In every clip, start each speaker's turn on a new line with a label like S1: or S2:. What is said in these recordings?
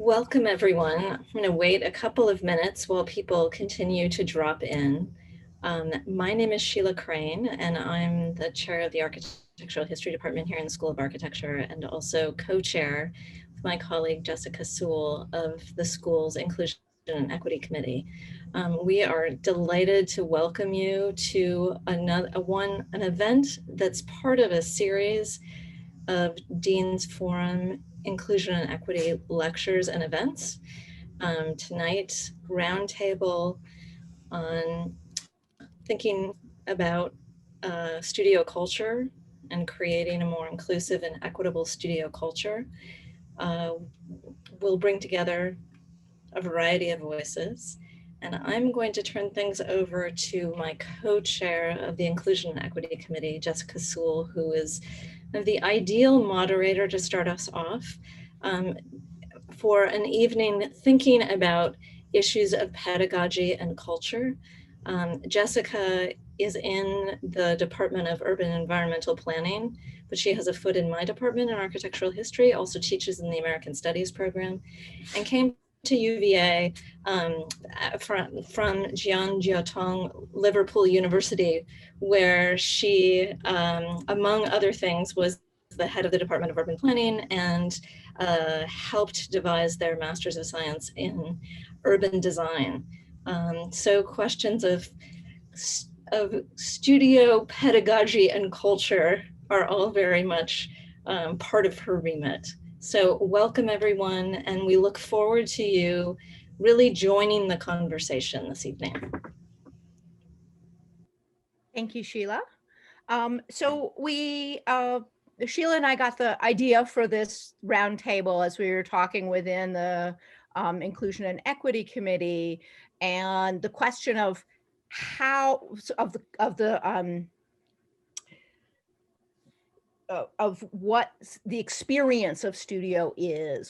S1: Welcome, everyone. I'm going to wait a couple of minutes while people continue to drop in. My name is Sheila Crane, and I'm the chair of the Architectural History Department here in the School of Architecture, and also co-chair with my colleague Jessica Sewell of the school's Inclusion and Equity Committee. We are delighted to welcome you to an event that's part of a series of Dean's Forum Inclusion and Equity lectures and events. Tonight, roundtable on thinking about studio culture and creating a more inclusive and equitable studio culture. We'll bring together a variety of voices. And I'm going to turn things over to my co-chair of the Inclusion and Equity Committee, Jessica Sewell, who is the ideal moderator to start us off for an evening thinking about issues of pedagogy and culture. Jessica is in the Department of Urban Environmental Planning, but she has a foot in my department in architectural history, also teaches in the American Studies program, and came to UVA from Jian Liverpool University, where she, among other things, was the head of the Department of Urban Planning and helped devise their Masters of Science in Urban Design. So questions of studio pedagogy and culture are all very much part of her remit. So welcome everyone, and we look forward to you really joining the conversation this evening.
S2: Thank you, Sheila. Sheila and I got the idea for this roundtable as we were talking within the Inclusion and Equity Committee, and the question of what the experience of studio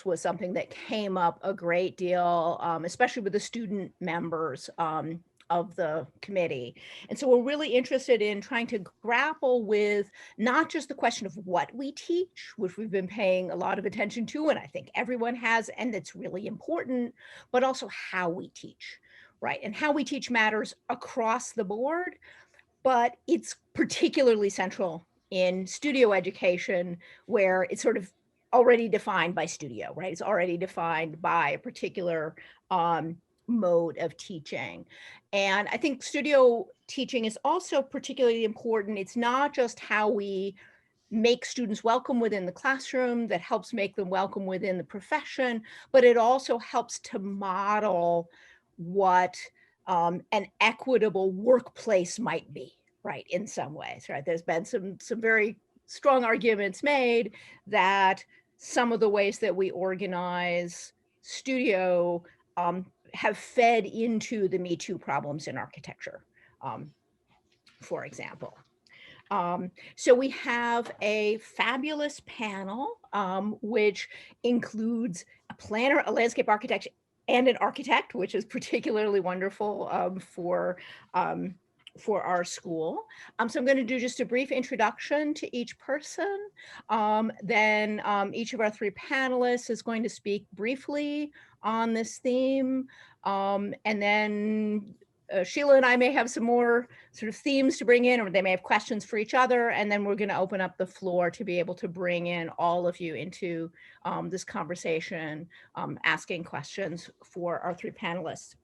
S2: was something that came up a great deal, especially with the student members of the committee. And so we're really interested in trying to grapple with not just the question of what we teach, which we've been paying a lot of attention to, and I think everyone has, and it's really important, but also how we teach, right? And how we teach matters across the board, but it's particularly central in studio education, where it's sort of already defined by studio, right? It's already defined by a particular mode of teaching. And I think studio teaching is also particularly important. It's not just how we make students welcome within the classroom that helps make them welcome within the profession, but it also helps to model what an equitable workplace might be, right, in some ways, right? There's been some very strong arguments made that some of the ways that we organize studio have fed into the Me Too problems in architecture, for example. So we have a fabulous panel, which includes a planner, a landscape architect, and an architect, which is particularly wonderful for our school. So I'm going to do just a brief introduction to each person. Then each of our three panelists is going to speak briefly on this theme. And then Sheila and I may have some more sort of themes to bring in, or they may have questions for each other. And then we're going to open up the floor to be able to bring in all of you into this conversation, asking questions for our three panelists.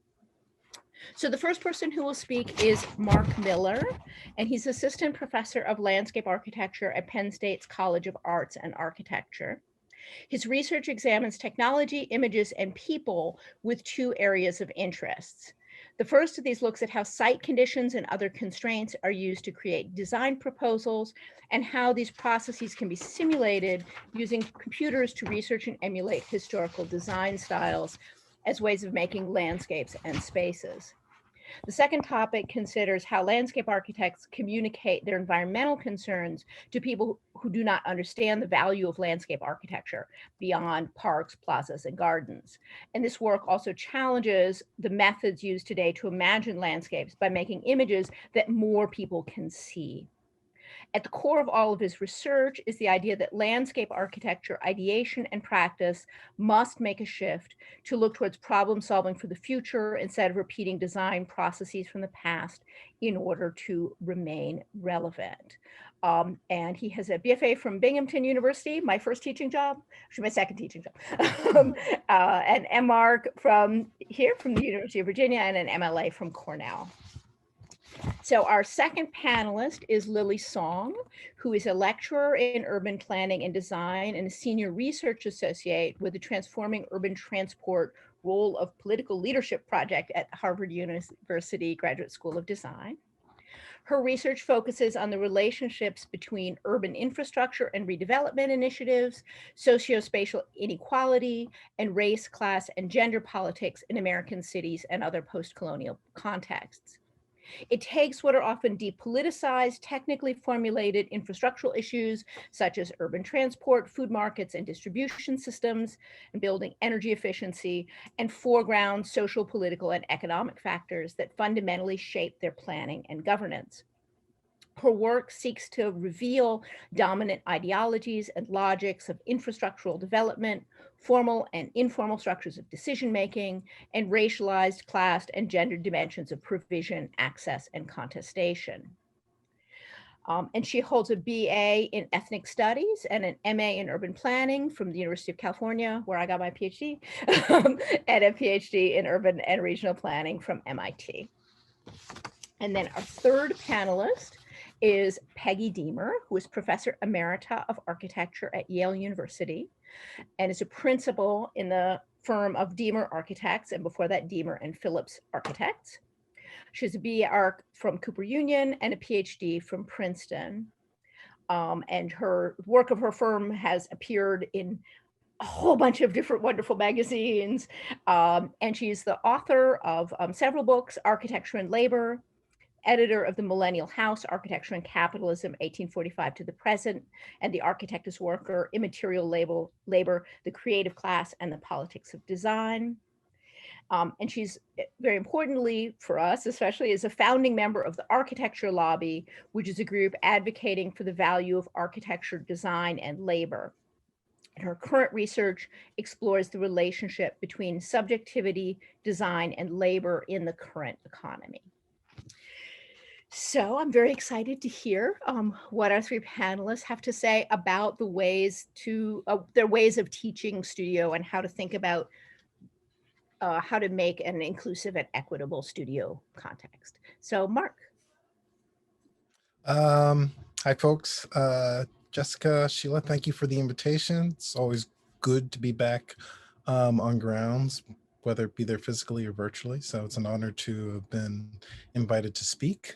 S2: So the first person who will speak is Marc Miller, and he's assistant professor of landscape architecture at Penn State's College of Arts and Architecture. His research examines technology, images, and people with two areas of interest. The first of these looks at how site conditions and other constraints are used to create design proposals, and how these processes can be simulated using computers to research and emulate historical design styles as ways of making landscapes and spaces. The second topic considers how landscape architects communicate their environmental concerns to people who do not understand the value of landscape architecture beyond parks, plazas, and gardens. And this work also challenges the methods used today to imagine landscapes by making images that more people can see. At the core of all of his research is the idea that landscape architecture, ideation, and practice must make a shift to look towards problem solving for the future instead of repeating design processes from the past in order to remain relevant. And he has a BFA from Binghamton University, my first teaching job, actually my second teaching job, an MArch from here from the University of Virginia, and an MLA from Cornell. So our second panelist is Lily Song, who is a lecturer in urban planning and design and a senior research associate with the Transforming Urban Transport Role of Political Leadership project at Harvard University Graduate School of Design. Her research focuses on the relationships between urban infrastructure and redevelopment initiatives, socio-spatial inequality, and race, class, and gender politics in American cities and other post-colonial contexts. It takes what are often depoliticized, technically formulated infrastructural issues, such as urban transport, food markets, and distribution systems, and building energy efficiency, and foreground social, political, and economic factors that fundamentally shape their planning and governance. Her work seeks to reveal dominant ideologies and logics of infrastructural development, formal and informal structures of decision-making, and racialized, classed, and gendered dimensions of provision, access, and contestation. And she holds a BA in ethnic studies and an MA in urban planning from the University of California, where I got my PhD, and a PhD in urban and regional planning from MIT. And then our third panelist is Peggy Deamer, who is Professor Emerita of Architecture at Yale University and is a principal in the firm of Deamer Architects, and before that, Deamer and Phillips Architects. She has a BA Arch from Cooper Union and a PhD from Princeton. And her work of her firm has appeared in a whole bunch of different wonderful magazines. And she's the author of several books, Architecture and Labor, editor of the Millennial House, Architecture and Capitalism, 1845 to the Present, and The Architect as Worker, Immaterial Labor, the Creative Class, and the Politics of Design. And she's, very importantly for us, especially, is a founding member of the Architecture Lobby, which is a group advocating for the value of architecture, design, and labor. And her current research explores the relationship between subjectivity, design, and labor in the current economy. So I'm very excited to hear what our three panelists have to say about the ways to their ways of teaching studio and how to think about how to make an inclusive and equitable studio context. So Marc.
S3: Hi folks, Jessica, Sheila, thank you for the invitation. It's always good to be back on grounds, whether it be there physically or virtually. So it's an honor to have been invited to speak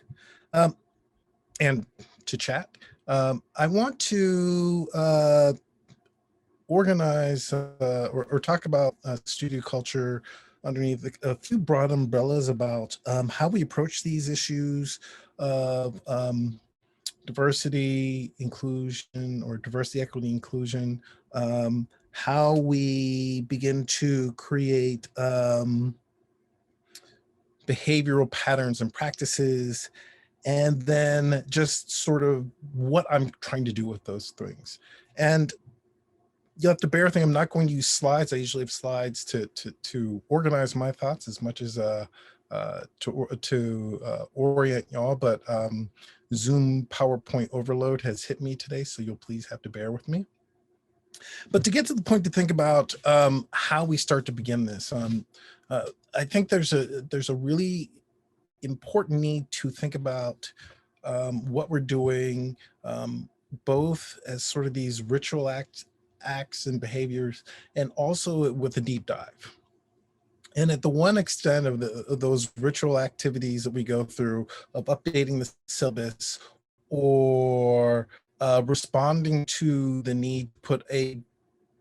S3: and to chat. I want to organize or talk about studio culture underneath a few broad umbrellas about how we approach these issues of diversity, inclusion, or diversity, equity, inclusion, how we begin to create behavioral patterns and practices, and then just sort of what I'm trying to do with those things. And you'll have to bear with me, I'm not going to use slides. I usually have slides to organize my thoughts as much as to orient y'all, but Zoom PowerPoint overload has hit me today, so you'll please have to bear with me. But to get to the point to think about how we start to begin this, I think there's a really important need to think about what we're doing, both as sort of these ritual acts and behaviors, and also with a deep dive. And at the one extent of those ritual activities that we go through of updating the syllabus or responding to the need to put a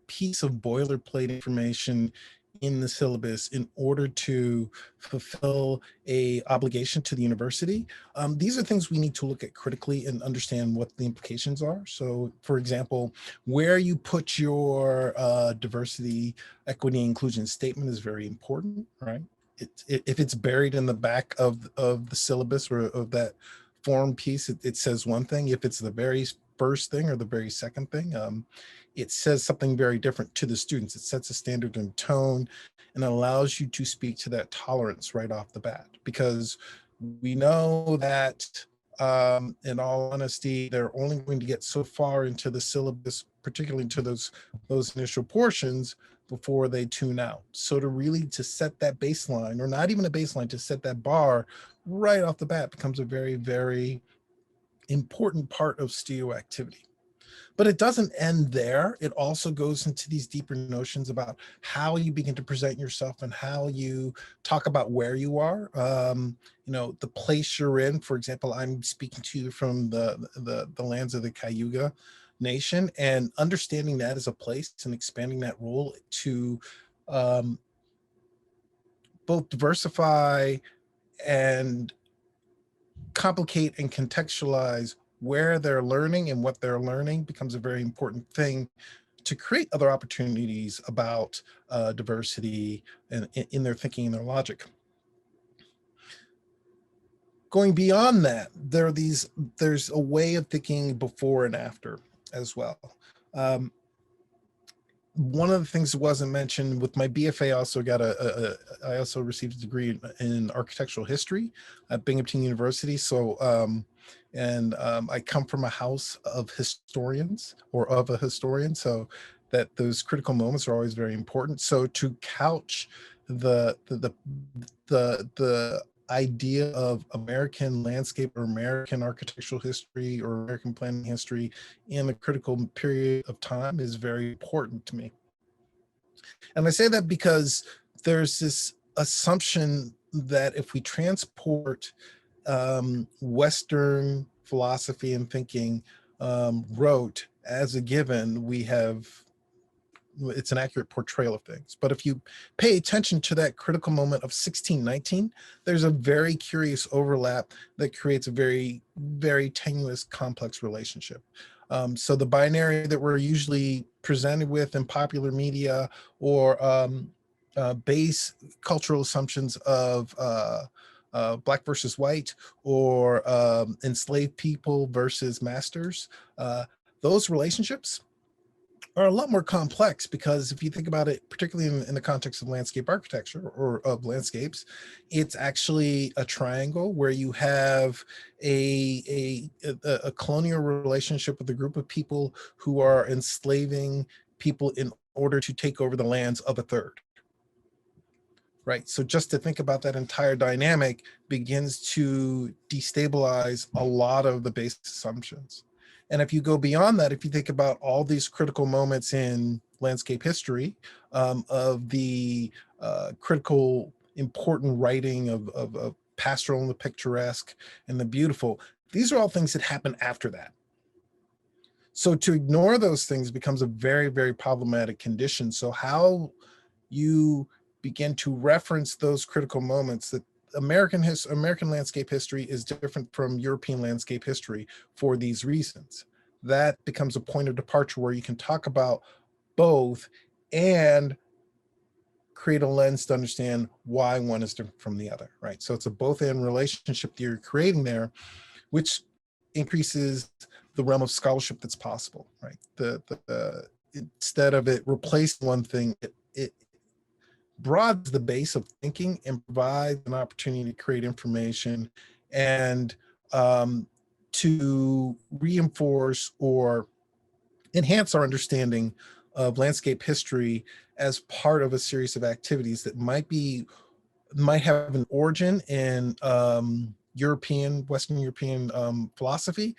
S3: piece of boilerplate information in the syllabus in order to fulfill a obligation to the university. These are things we need to look at critically and understand what the implications are. So for example, where you put your diversity, equity, inclusion statement is very important, right? If it's buried in the back of the syllabus or of that form piece, it says one thing. If it's the very first thing or the very second thing, it says something very different to the students. It sets a standard and tone and allows you to speak to that tolerance right off the bat, because we know that in all honesty, they're only going to get so far into the syllabus, particularly into those initial portions, before they tune out. So to set that baseline, or not even a baseline, to set that bar right off the bat becomes a very, very important part of studio activity. But it doesn't end there. It also goes into these deeper notions about how you begin to present yourself and how you talk about where you are, the place you're in. For example, I'm speaking to you from the lands of the Cayuga Nation, and understanding that as a place and expanding that role to both diversify and complicate and contextualize where they're learning and what they're learning becomes a very important thing to create other opportunities about diversity and in their thinking and their logic. Going beyond that, there's a way of thinking before and after as well. One of the things that wasn't mentioned with my BFA, I also received a degree in architectural history at Binghamton University. So, I come from a house of historians, or of a historian, so that those critical moments are always very important. So to couch the idea of American landscape or American architectural history or American planning history in a critical period of time is very important to me. And I say that because there's this assumption that if we transport Western philosophy and thinking rote as a given, it's an accurate portrayal of things. But if you pay attention to that critical moment of 1619, there's a very curious overlap that creates a very, very tenuous, complex relationship. So the binary that we're usually presented with in popular media, or base cultural assumptions of Black versus white, or enslaved people versus masters, those relationships are a lot more complex, because if you think about it, particularly in the context of landscape architecture or of landscapes, it's actually a triangle where you have a colonial relationship with a group of people who are enslaving people in order to take over the lands of a third. Right. So just to think about that entire dynamic begins to destabilize a lot of the base assumptions. And if you go beyond that, if you think about all these critical moments in landscape history, of the critical, important writing of pastoral and the picturesque and the beautiful, these are all things that happen after that. So to ignore those things becomes a very, very problematic condition. So how you begin to reference those critical moments, that American landscape history is different from European landscape history for these reasons. That becomes a point of departure where you can talk about both and create a lens to understand why one is different from the other, right? So it's a both and relationship that you're creating there, which increases the realm of scholarship that's possible, right? Instead of it replacing one thing, it broadens the base of thinking and provides an opportunity to create information and to reinforce or enhance our understanding of landscape history as part of a series of activities that might have an origin in Western European philosophy,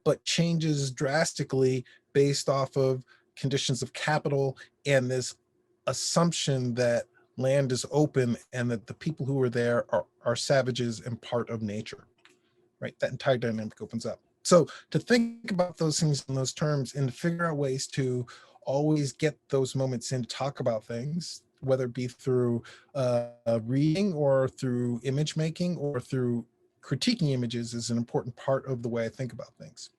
S3: but changes drastically based off of conditions of capital and this assumption that land is open and that the people who are there are savages and part of nature, right? That entire dynamic opens up. So to think about those things in those terms and to figure out ways to always get those moments in to talk about things, whether it be through reading or through image making or through critiquing images, is an important part of the way I think about things.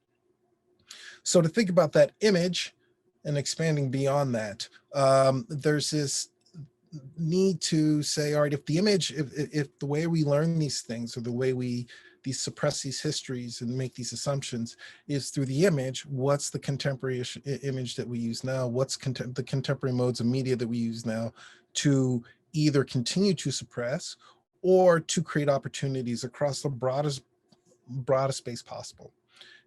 S3: So to think about that image and expanding beyond that, there's this need to say, all right, if the image, if the way we learn these things, or the way we suppress these histories and make these assumptions is through the image, what's the contemporary image that we use now? What's the contemporary modes of media that we use now to either continue to suppress or to create opportunities across the broadest space possible?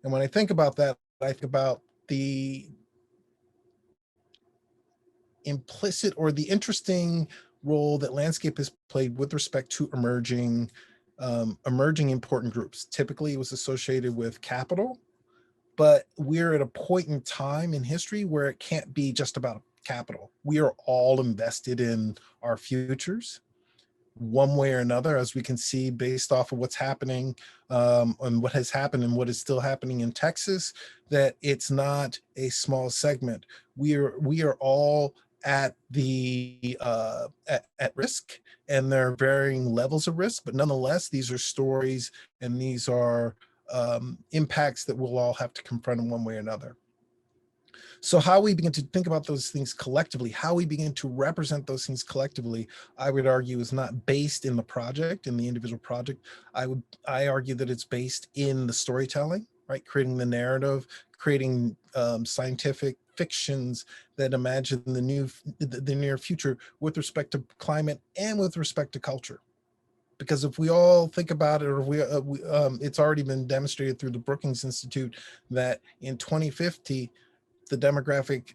S3: And when I think about that, I think about the implicit or the interesting role that landscape has played with respect to emerging important groups. Typically it was associated with capital, but we're at a point in time in history where it can't be just about capital. We are all invested in our futures one way or another, as we can see based off of what's happening and what has happened and what is still happening in Texas, that it's not a small segment. We are all at the at risk, and there are varying levels of risk, but nonetheless, these are stories and these are impacts that we'll all have to confront in one way or another. So how we begin to think about those things collectively, how we begin to represent those things collectively, I would argue is not based in the project, in the individual project. I argue that it's based in the storytelling, right? Creating the narrative, creating scientific fictions that imagine the near future with respect to climate and with respect to culture. Because if we all think about it, or it's already been demonstrated through the Brookings Institute that in 2050, the demographic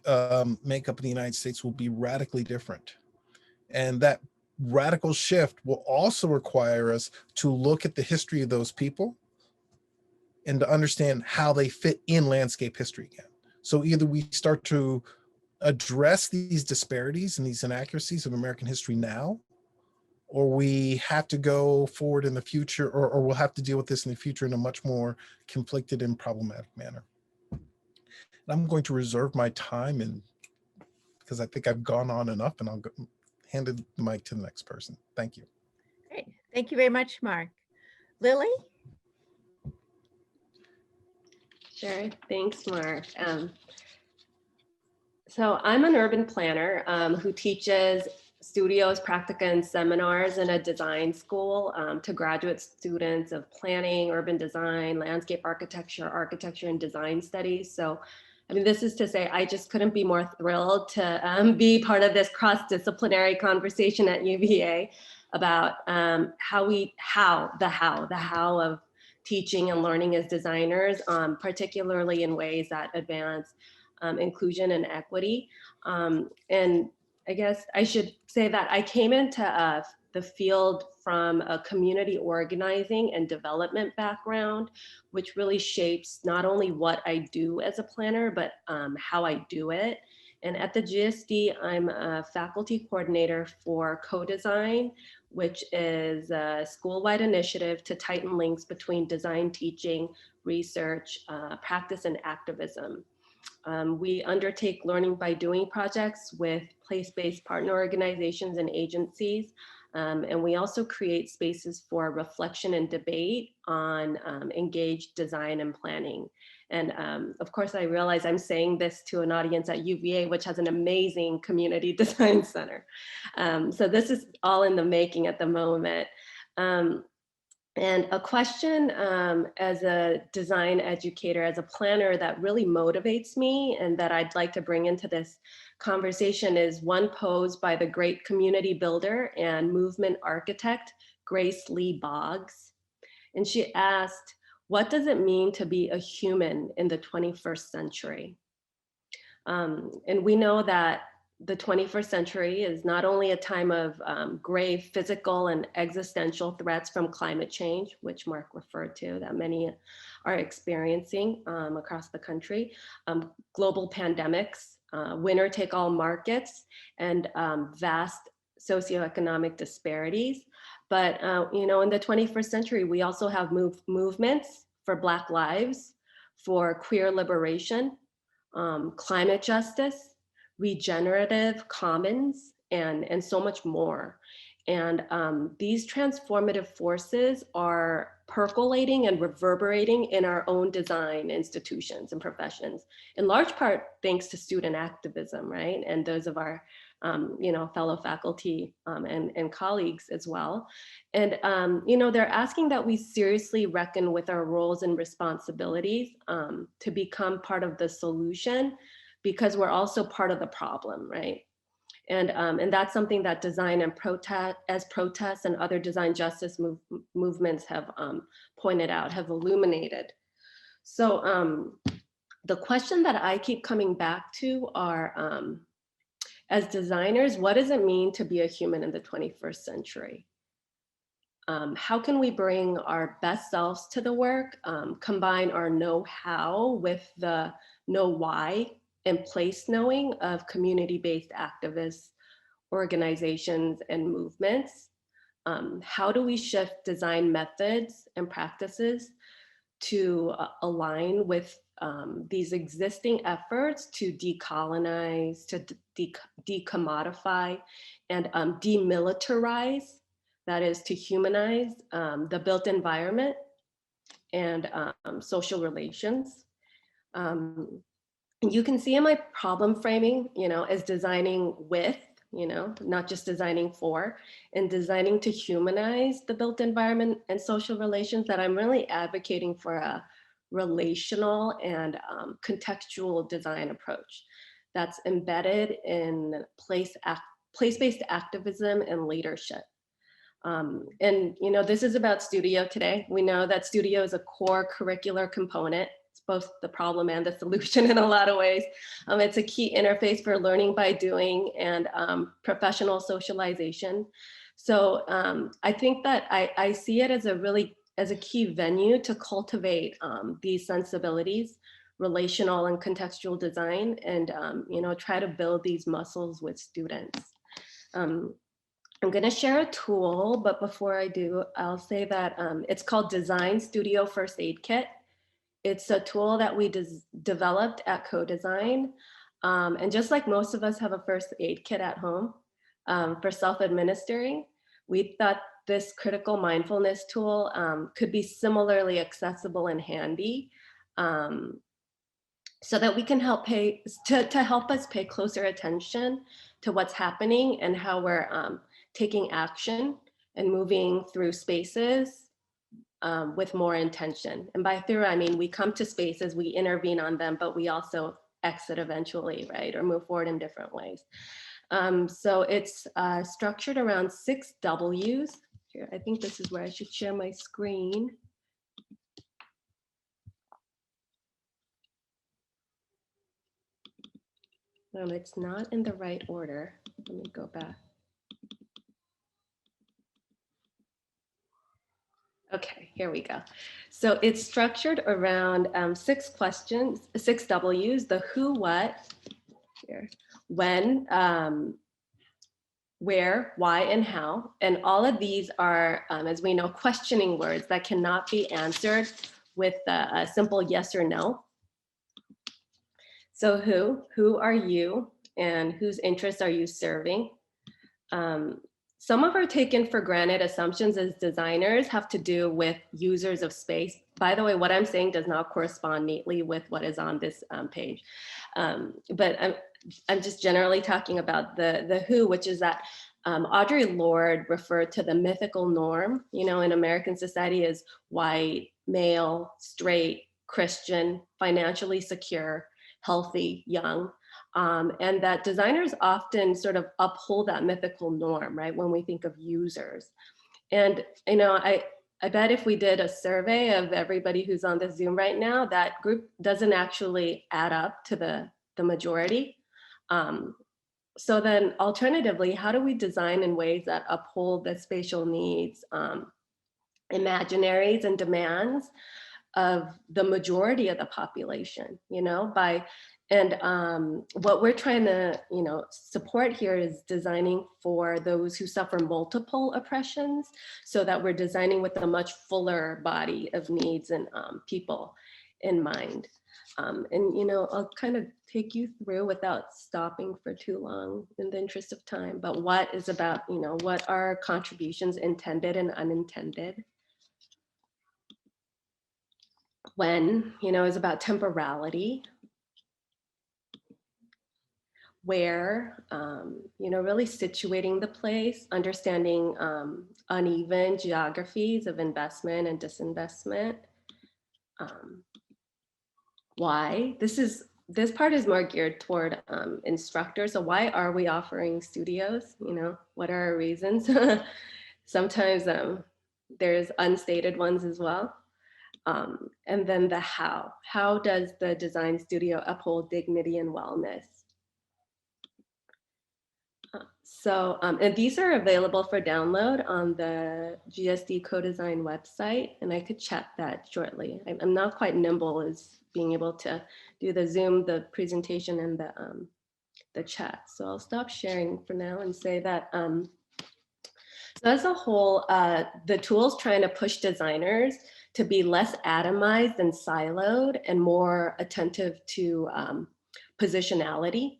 S3: makeup of the United States will be radically different. And that radical shift will also require us to look at the history of those people and to understand how they fit in landscape history again. So either we start to address these disparities and these inaccuracies of American history now, or we have to go forward in the future, or we'll have to deal with this in the future in a much more conflicted and problematic manner. I'm going to reserve my time, and because I think I've gone on enough, and I'll hand the mic to the next person. Thank you.
S2: Great. Thank you very much, Marc. Lily?
S4: Sure. Thanks, Marc. So I'm an urban planner who teaches studios, practica, and seminars in a design school to graduate students of planning, urban design, landscape architecture, architecture and design studies. So, I mean, this is to say, I just couldn't be more thrilled to be part of this cross-disciplinary conversation at UVA about the how of teaching and learning as designers, particularly in ways that advance inclusion and equity. And I guess I should say that I came into the field from a community organizing and development background, which really shapes not only what I do as a planner, but how I do it. And at the GSD, I'm a faculty coordinator for co-design, which is a school-wide initiative to tighten links between design teaching, research, practice, and activism. We undertake learning by doing projects with place-based partner organizations and agencies. And we also create spaces for reflection and debate on engaged design and planning. And of course, I realize I'm saying this to an audience at UVA, which has an amazing community design center. So this is all in the making at the moment. And a question as a design educator, as a planner, that really motivates me and that I'd like to bring into this conversation is one posed by the great community builder and movement architect, Grace Lee Boggs. And she asked, what does it mean to be a human in the 21st century? And we know that the 21st century is not only a time of grave physical and existential threats from climate change, which Marc referred to, that many are experiencing across the country, global pandemics, winner-take-all markets, and vast socioeconomic disparities. But you know, in the 21st century, we also have movements for Black lives, for queer liberation, climate justice, regenerative commons, and so much more. And these transformative forces are percolating and reverberating in our own design institutions and professions, in large part thanks to student activism, right? And those of our fellow faculty and colleagues as well. And they're asking that we seriously reckon with our roles and responsibilities to become part of the solution, because we're also part of the problem, right? And that's something that design and protests and other design justice movements have pointed out, have illuminated. So the question that I keep coming back to are, as designers, what does it mean to be a human in the 21st century? How can we bring our best selves to the work, combine our know-how with the know-why and place knowing of community-based activists, organizations, and movements? How do we shift design methods and practices to align with these existing efforts to decolonize, to decommodify, and demilitarize, that is to humanize the built environment and social relations? You can see in my problem framing, as designing with, not just designing for, and designing to humanize the built environment and social relations, that I'm really advocating for a relational and contextual design approach that's embedded in place-based activism and leadership. This is about studio today. We know that studio is a core curricular component. It's both the problem and the solution in a lot of ways. It's a key interface for learning by doing and professional socialization. So I think that I see it as a key venue to cultivate these sensibilities, relational and contextual design, and try to build these muscles with students. I'm going to share a tool, but before I do, I'll say that it's called Design Studio First Aid Kit. It's a tool that we developed at Co-Design. And just like most of us have a first aid kit at home for self-administering, we thought this critical mindfulness tool could be similarly accessible and handy, so that we can help us pay closer attention to what's happening and how we're taking action and moving through spaces with more intention. And by through, I mean, we come to spaces, we intervene on them, but we also exit eventually, right? Or move forward in different ways. So it's structured around 6 W's. Here, I think this is where I should share my screen. It's not in the right order. Let me go back. Okay, here we go. So it's structured around 6 questions, 6 W's, the who, what, here, when, where, why, and how. And all of these are, as we know, questioning words that cannot be answered with a simple yes or no. So who are you, and whose interests are you serving? Some of our taken for granted assumptions as designers have to do with users of space. By the way, what I'm saying does not correspond neatly with what is on this page. But I'm just generally talking about the who, which is that Audre Lorde referred to the mythical norm, in American society as white, male, straight, Christian, financially secure, healthy, young. And that designers often sort of uphold that mythical norm, right, when we think of users. And, I bet if we did a survey of everybody who's on this Zoom right now, that group doesn't actually add up to the majority. So then alternatively, how do we design in ways that uphold the spatial needs, imaginaries, and demands of the majority of the population, what we're trying to, support here is designing for those who suffer multiple oppressions, so that we're designing with a much fuller body of needs and people in mind. I'll kind of take you through without stopping for too long in the interest of time, but what is about, what are contributions intended and unintended? When, is about temporality. Where, really situating the place, understanding uneven geographies of investment and disinvestment. Why? This part is more geared toward instructors. So why are we offering studios? What are our reasons? Sometimes there's unstated ones as well. And then the how. How does the design studio uphold dignity and wellness? So, and these are available for download on the GSD Co-Design website, and I could chat that shortly. I'm not quite nimble as being able to do the Zoom, the presentation, and the chat. So I'll stop sharing for now and say that, so as a whole, the tool's trying to push designers to be less atomized and siloed and more attentive to positionality.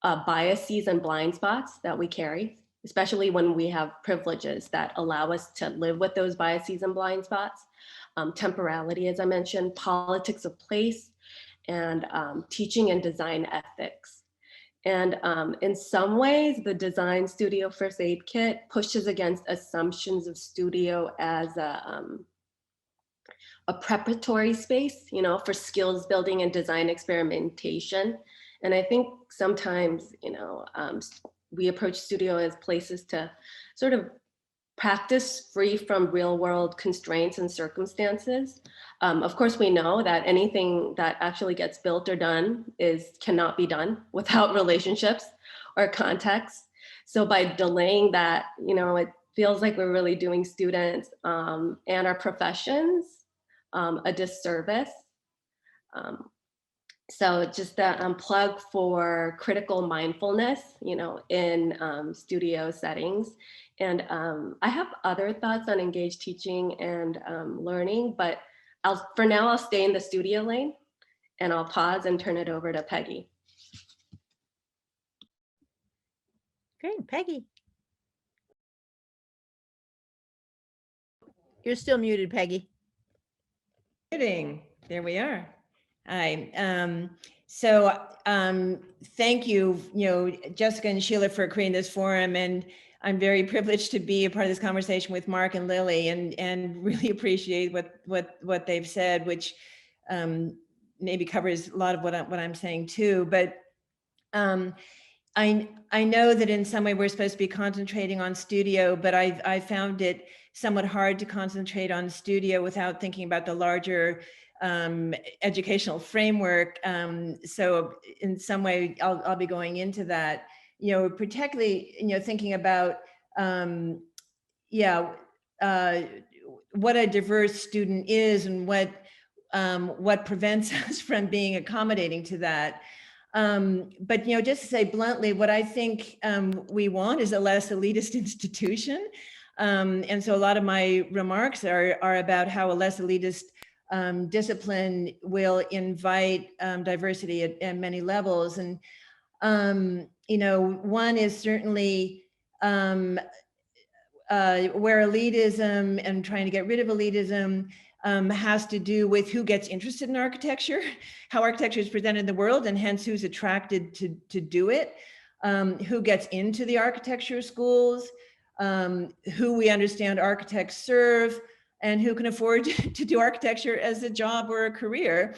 S4: Biases and blind spots that we carry, especially when we have privileges that allow us to live with those biases and blind spots. Temporality, as I mentioned, politics of place, and teaching and design ethics. And in some ways, the Design Studio First Aid Kit pushes against assumptions of studio as a preparatory space, for skills building and design experimentation. And I think sometimes, we approach studio as places to sort of practice free from real world constraints and circumstances. Of course, we know that anything that actually gets built or done cannot be done without relationships or context. So by delaying that, it feels like we're really doing students and our professions a disservice. So just a plug for critical mindfulness, in studio settings. And I have other thoughts on engaged teaching and learning, but for now, I'll stay in the studio lane, and I'll pause and turn it over to Peggy.
S2: Great, Peggy. You're still muted, Peggy.
S5: There we are. Hi. Thank you, Jessica and Sheila, for creating this forum, and I'm very privileged to be a part of this conversation with Marc and Lily, and really appreciate what they've said, which maybe covers a lot of what I'm saying too. But I know that in some way we're supposed to be concentrating on studio, but I found it somewhat hard to concentrate on studio without thinking about the larger educational framework. So in some way, I'll be going into that, particularly, thinking about, what a diverse student is and what prevents us from being accommodating to that. But, just to say bluntly, what I think we want is a less elitist institution. And so a lot of my remarks are about how a less elitist discipline will invite diversity at many levels. And, one is certainly where elitism and trying to get rid of elitism has to do with who gets interested in architecture, how architecture is presented in the world, and hence who's attracted to do it, who gets into the architecture schools, who we understand architects serve, and who can afford to do architecture as a job or a career.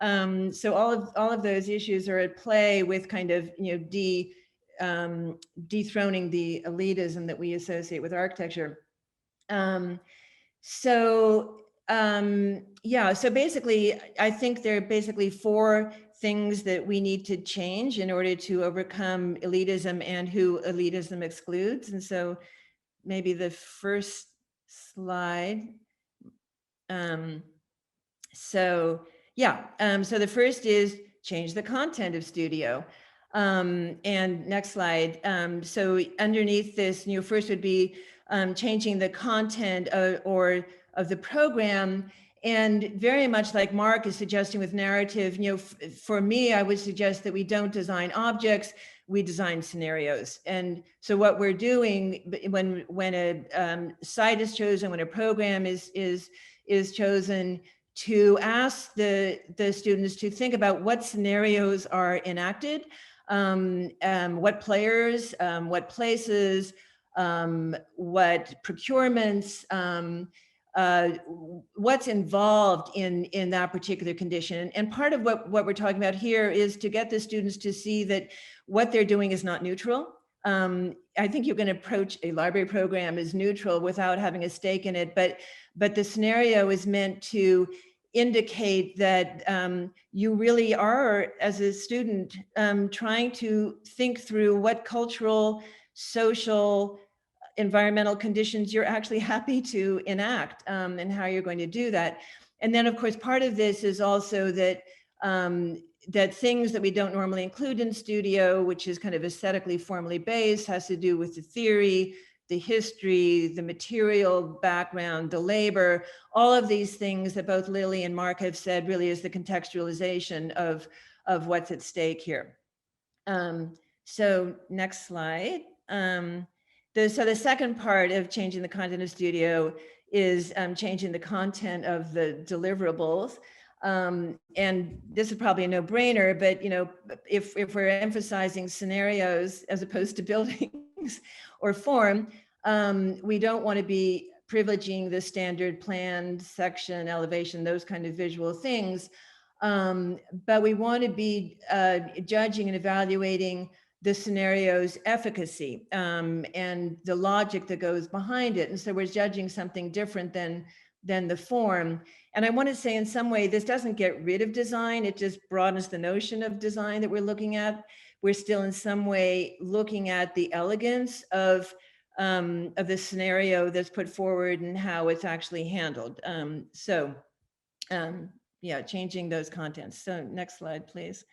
S5: So all of those issues are at play with kind of dethroning the elitism that we associate with architecture. So basically, I think there are basically 4 things that we need to change in order to overcome elitism and who elitism excludes. And so maybe the first slide. So the first is change the content of studio. And next slide. So underneath this, first would be changing the content of the program. And very much like Marc is suggesting with narrative, for me, I would suggest that we don't design objects, we design scenarios. And so what we're doing when a site is chosen, when a program is chosen, to ask the students to think about what scenarios are enacted, what players, what places, what procurements, what's involved in that particular condition. And part of what we're talking about here is to get the students to see that what they're doing is not neutral. I think you can approach a library program as neutral without having a stake in it, but the scenario is meant to indicate that you really are, as a student, trying to think through what cultural, social, environmental conditions you're actually happy to enact, and how you're going to do that. And then, of course, part of this is also that that things that we don't normally include in studio, which is kind of aesthetically formally based, has to do with the theory, the history, the material background, the labor, all of these things that both Lily and Marc have said really is the contextualization of what's at stake here. So next slide. So the second part of changing the content of studio is changing the content of the deliverables. And this is probably a no-brainer, but if we're emphasizing scenarios as opposed to buildings or form, we don't want to be privileging the standard plan, section, elevation, those kind of visual things. But we want to be judging and evaluating the scenario's efficacy and the logic that goes behind it. And so we're judging something different than the form. And I want to say in some way, this doesn't get rid of design. It just broadens the notion of design that we're looking at. We're still in some way looking at the elegance of the scenario that's put forward and how it's actually handled. Yeah, changing those contents. So next slide, please.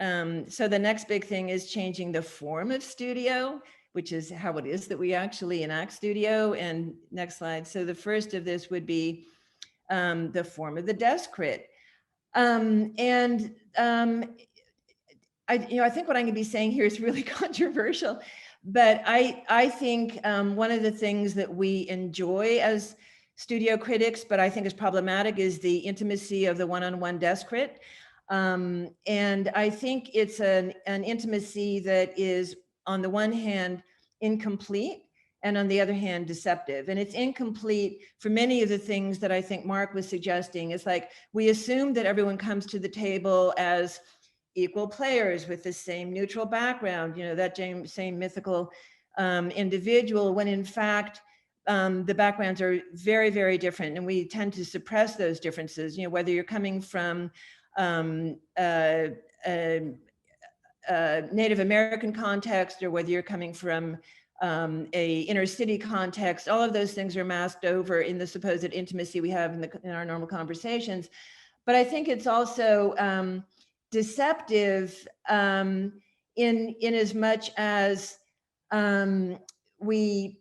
S5: So the next big thing is changing the form of studio, which is how it is that we actually enact studio. And next slide. So the first of this would be the form of the desk crit. I think what I'm going to be saying here is really controversial, but I think one of the things that we enjoy as studio critics, but I think is problematic, is the intimacy of the one-on-one desk crit. And I think it's an intimacy that is, on the one hand, incomplete, and on the other hand, deceptive. And it's incomplete for many of the things that I think Marc was suggesting. It's like, we assume that everyone comes to the table as equal players with the same neutral background, that same mythical individual, when in fact, the backgrounds are very, very different. And we tend to suppress those differences, whether you're coming from Native American context, or whether you're coming from a inner city context, all of those things are masked over in the supposed intimacy we have in our normal conversations. But I think it's also deceptive in as much as we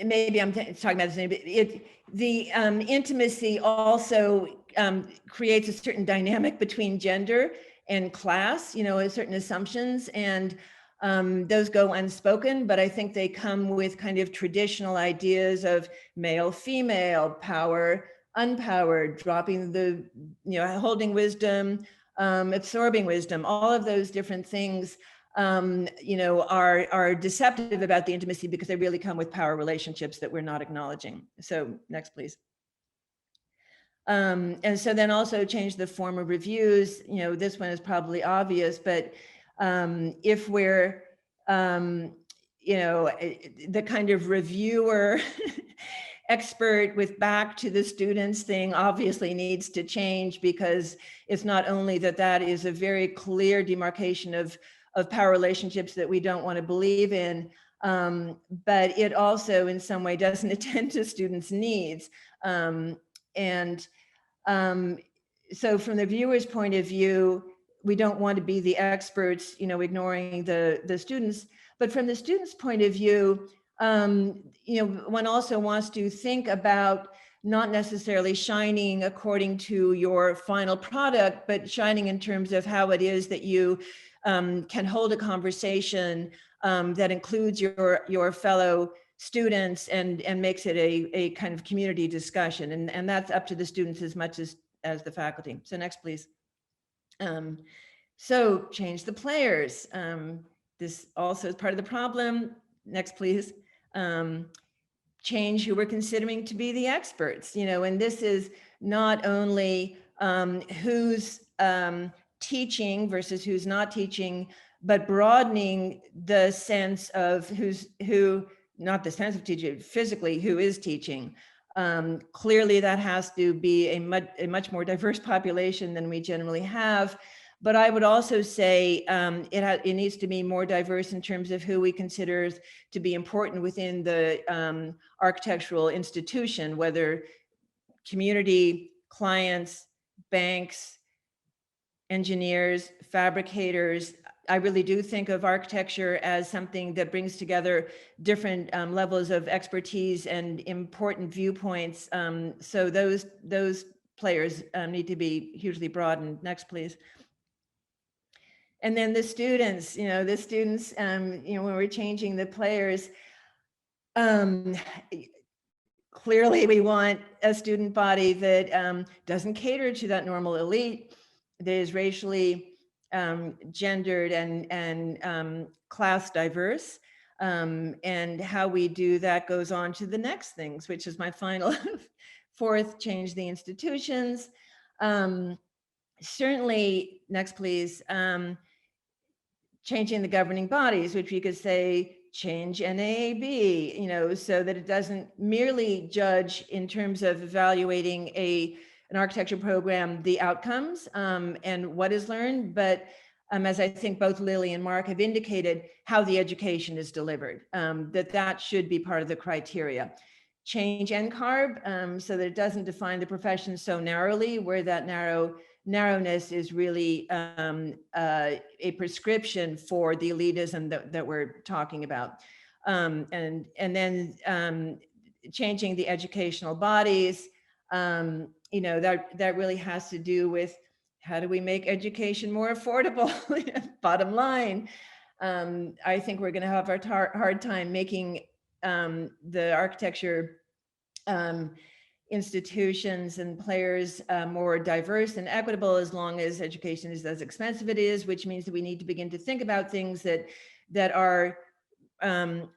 S5: maybe I'm talking about this, but the intimacy also creates a certain dynamic between gender and class, certain assumptions, and those go unspoken, but I think they come with kind of traditional ideas of male, female, power, unpowered, dropping the, holding wisdom, absorbing wisdom, all of those different things are deceptive about the intimacy because they really come with power relationships that we're not acknowledging. So next, please. And so then also change the form of reviews. This one is probably obvious, but if we're, the kind of reviewer expert with back to the students thing obviously needs to change, because it's not only that is a very clear demarcation of power relationships that we don't want to believe in, but it also in some way doesn't attend to students' needs. So from the viewer's point of view, we don't want to be the experts, ignoring the students. But from the student's point of view, one also wants to think about not necessarily shining according to your final product, but shining in terms of how it is that you can hold a conversation that includes your fellow students and makes it a kind of community discussion. And that's up to the students as much as the faculty. So next, please. So change the players. This also is part of the problem. Next, please. Change who we're considering to be the experts, and this is not only who's teaching versus who's not teaching, but broadening the sense of not the sense of teaching, physically who is teaching. Clearly that has to be a much more diverse population than we generally have. But I would also say it needs to be more diverse in terms of who we consider to be important within the architectural institution, whether community, clients, banks, engineers, fabricators. I really do think of architecture as something that brings together different levels of expertise and important viewpoints. So those players need to be hugely broadened. Next, please. And then the students, when we're changing the players, clearly we want a student body that doesn't cater to that normal elite, that is racially, gendered and class diverse. And how we do that goes on to the next things, which is my final fourth, change the institutions. Certainly, next please, changing the governing bodies, which we could say change NAAB, so that it doesn't merely judge in terms of evaluating an architecture program, the outcomes and what is learned, but as I think both Lily and Marc have indicated, how the education is delivered, that should be part of the criteria. Change NCARB so that it doesn't define the profession so narrowly, where that narrowness is really a prescription for the elitism that we're talking about. And then changing the educational bodies, that really has to do with how do we make education more affordable? Bottom line, I think we're going to have our hard time making the architecture institutions and players more diverse and equitable as long as education is as expensive it is, which means that we need to begin to think about things that are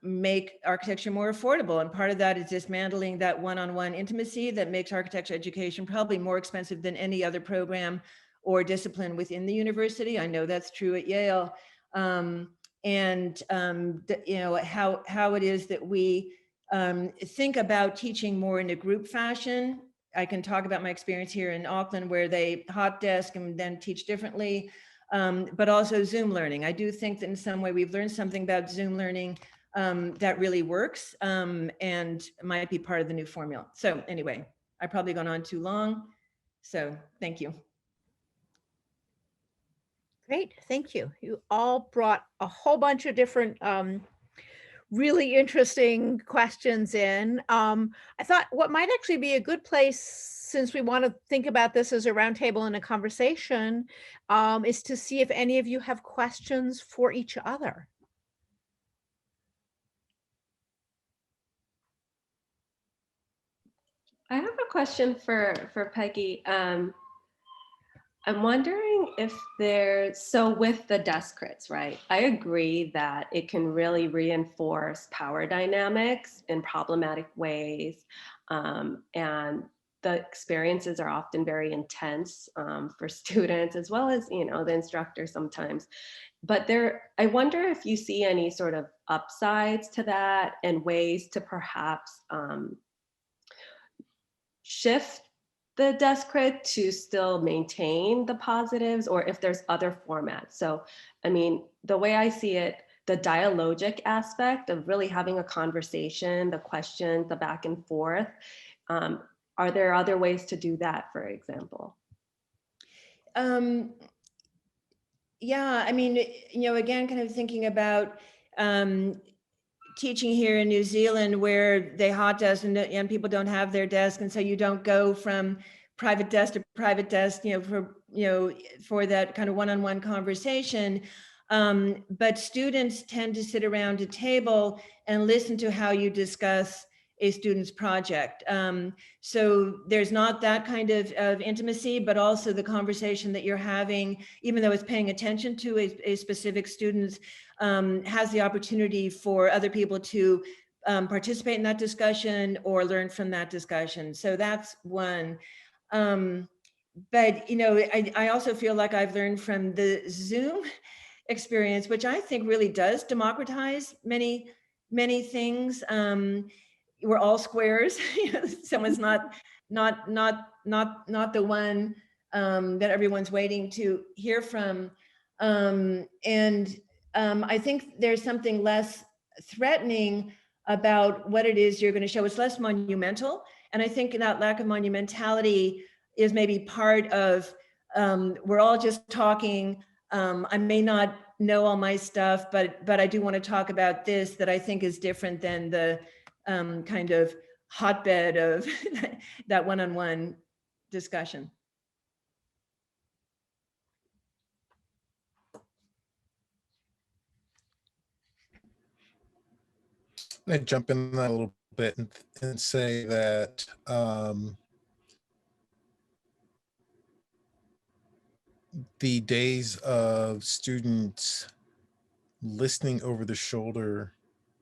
S5: make architecture more affordable. And part of that is dismantling that one-on-one intimacy that makes architecture education probably more expensive than any other program or discipline within the university. I know that's true at Yale. How it is that we think about teaching more in a group fashion. I can talk about my experience here in Auckland where they hot desk and then teach differently, but also Zoom learning. I do think that in some way we've learned something about Zoom learning that really works and might be part of the new formula. So anyway, I've probably gone on too long. So thank you.
S2: Great, thank you. You all brought a whole bunch of different really interesting questions in. I thought what might actually be a good place, since we want to think about this as a roundtable and a conversation, is to see if any of you have questions for each other.
S4: I have a question for Peggy. I'm wondering if so with the desk crits, right? I agree that it can really reinforce power dynamics in problematic ways. And the experiences are often very intense for students as well as, the instructor sometimes. But I wonder if you see any sort of upsides to that and ways to perhaps shift the desk crit to still maintain the positives, or if there's other formats. So, I mean, the way I see it, the dialogic aspect of really having a conversation, the questions, the back and forth, are there other ways to do that, for example?
S5: Yeah, I mean, again, kind of thinking about teaching here in New Zealand where they hot desk and people don't have their desk. And so you don't go from private desk to private desk, for that kind of one-on-one conversation. but students tend to sit around a table and listen to how you discuss a student's project. So there's not that kind of intimacy, but also the conversation that you're having, even though it's paying attention to a specific student, has the opportunity for other people to participate in that discussion or learn from that discussion. So that's one. But, you know, I also feel like I've learned from the Zoom experience, which I think really does democratize many things. We're all squares. Someone's not the one that everyone's waiting to hear from. I think there's something less threatening about what it is you're going to show. It's less monumental. And I think that lack of monumentality is maybe part of, we're all just talking. I may not know all my stuff, but I do want to talk about this that I think is different than the kind of hotbed of that one-on-one discussion.
S3: I'm going to jump in that a little bit and say that the days of students listening over the shoulder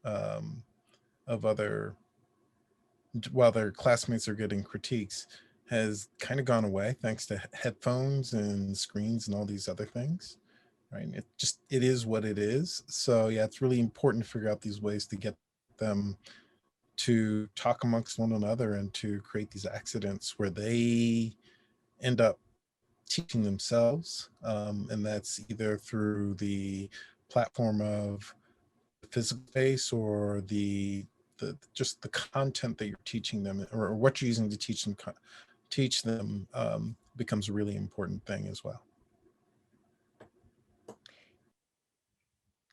S3: of other, while their classmates are getting critiques, has kind of gone away thanks to headphones and screens and all these other things, right? It is what it is. So yeah, it's really important to figure out these ways to get them to talk amongst one another and to create these accidents where they end up teaching themselves. And that's either through the platform of physical space or just the content that you're teaching them, or what you're using to teach them becomes a really important thing as well.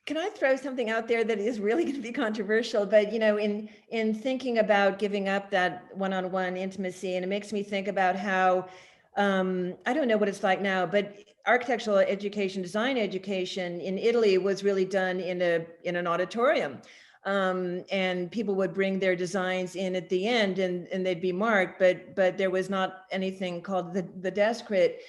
S5: Can I throw something out there that is really going to be controversial? But, you know, in thinking about giving up that one-on-one intimacy, and it makes me think about how, I don't know what it's like now, but architectural education, design education in Italy was really done in an auditorium. And people would bring their designs in at the end and they'd be marked, but there was not anything called the desk crit.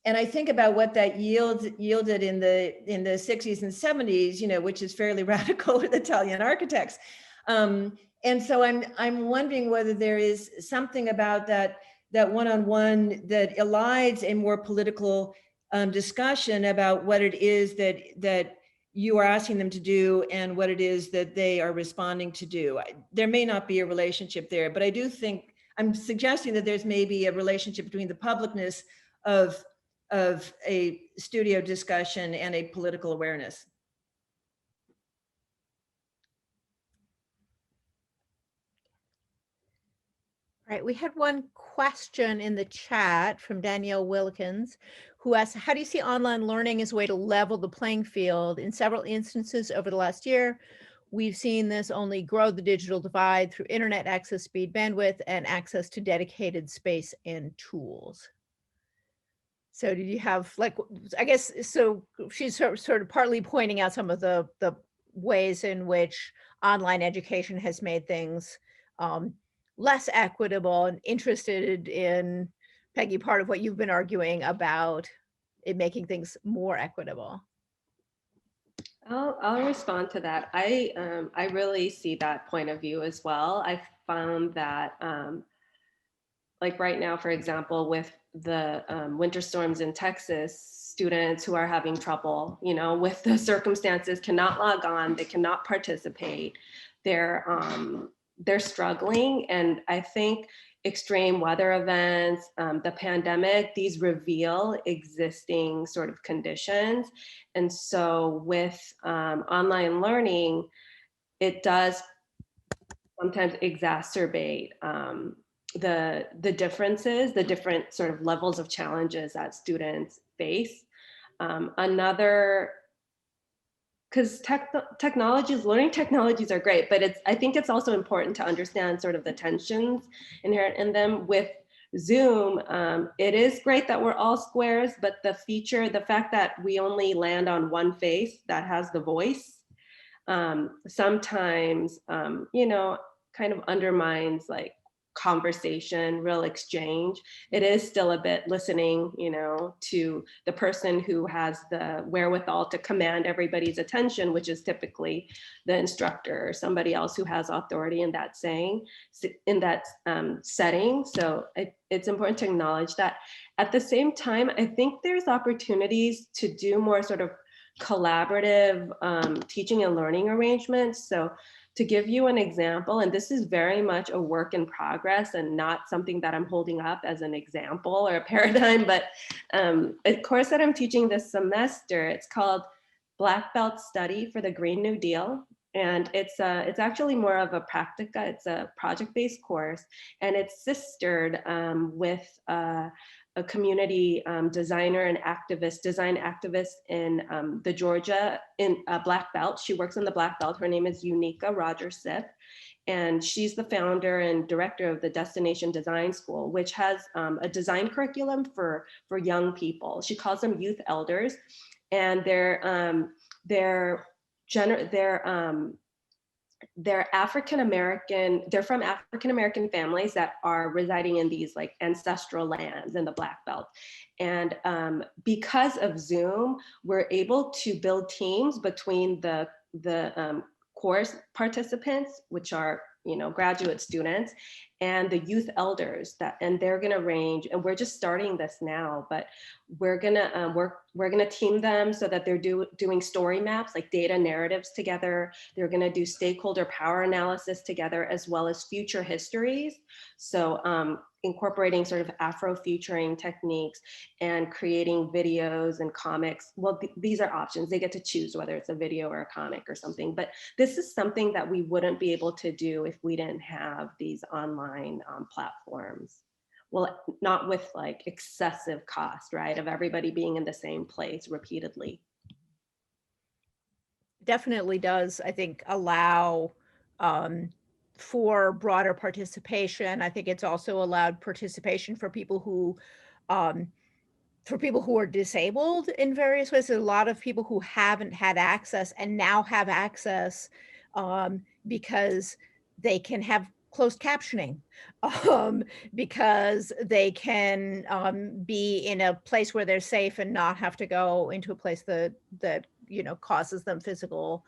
S5: And I think about what that yielded in the 60s and 70s, you know, which is fairly radical with Italian architects. And so I'm wondering whether there is something about that one-on-one that elides a more political discussion about what it is that you are asking them to do and what it is that they are responding to do. There may not be a relationship there, but I do think I'm suggesting that there's maybe a relationship between the publicness of a studio discussion and a political awareness.
S2: Right, we had one question in the chat from Danielle Wilkins, who asked, how do you see online learning as a way to level the playing field? In several instances over the last year, we've seen this only grow the digital divide through internet access, speed, bandwidth, and access to dedicated space and tools. So did you have, like, I guess, so she's sort of partly pointing out some of the ways in which online education has made things less equitable, and interested in, Peggy, part of what you've been arguing about it making things more equitable.
S4: I'll respond to that. I really see that point of view as well. I found that like right now, for example, with the winter storms in Texas, students who are having trouble, you know, with the circumstances, cannot log on, they cannot participate. They're struggling. And I think extreme weather events, the pandemic, these reveal existing sort of conditions. And so with online learning, it does sometimes exacerbate the differences, the different sort of levels of challenges that students face. Because learning technologies are great, but I think it's also important to understand sort of the tensions inherent in them with Zoom, it is great that we're all squares, but the fact that we only land on one face that has the voice, sometimes, kind of undermines like conversation, real exchange. It is still a bit listening, to the person who has the wherewithal to command everybody's attention, which is typically the instructor or somebody else who has authority in that setting. So it's important to acknowledge that. At the same time, I think there's opportunities to do more sort of collaborative teaching and learning arrangements. So to give you an example, and this is very much a work in progress and not something that I'm holding up as an example or a paradigm, but a course that I'm teaching this semester, it's called Black Belt Study for the Green New Deal. And it's actually more of a practica, it's a project-based course, and it's sistered with a community designer and design activist in the Georgia Black Belt. She works in the Black Belt. Her name is Unica Rogers-Sip, and she's the founder and director of the Destination Design School, which has a design curriculum for young people. She calls them youth elders, and they're African-American, they're from African-American families that are residing in these like ancestral lands in the Black Belt. And because of Zoom, we're able to build teams between the course participants, which are graduate students, and the youth elders and they're going to range, and we're just starting this now, but we're going to team them so that they're doing story maps, like data narratives together. They're going to do stakeholder power analysis together, as well as future histories. So incorporating sort of Afro-futuring techniques and creating videos and comics. Well, these are options. They get to choose whether it's a video or a comic or something, but this is something that we wouldn't be able to do if we didn't have these online platforms. Well, not with like excessive cost, right? Of everybody being in the same place repeatedly.
S2: Definitely does, I think, allow for broader participation. I think it's also allowed participation for people who are disabled in various ways. There's a lot of people who haven't had access and now have access because they can have closed captioning, because they can be in a place where they're safe and not have to go into a place that causes them physical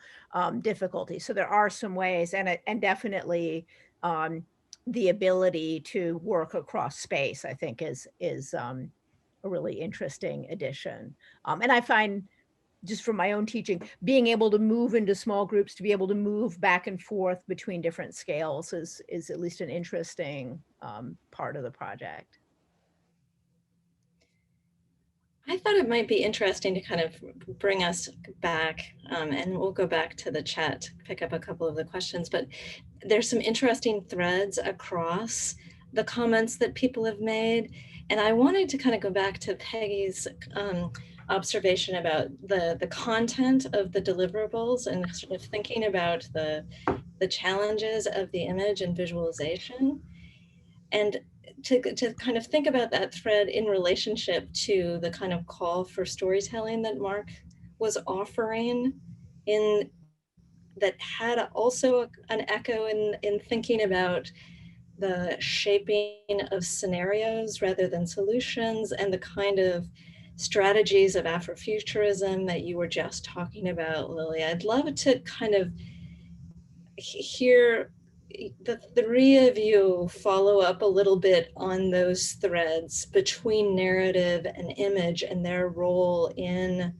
S2: difficulty. So there are some ways, and definitely the ability to work across space, I think, is a really interesting addition. And I find, just from my own teaching, being able to move into small groups, to be able to move back and forth between different scales is at least an interesting part of the project.
S1: I thought it might be interesting to kind of bring us back, and we'll go back to the chat to pick up a couple of the questions, but there's some interesting threads across the comments that people have made. And I wanted to kind of go back to Peggy's observation about the content of the deliverables and sort of thinking about the challenges of the image and visualization, and to kind of think about that thread in relationship to the kind of call for storytelling that Marc was offering, in that had also an echo in thinking about the shaping of scenarios rather than solutions, and the kind of strategies of Afrofuturism that you were just talking about, Lily. I'd love to kind of hear the three of you follow up a little bit on those threads between narrative and image and their role in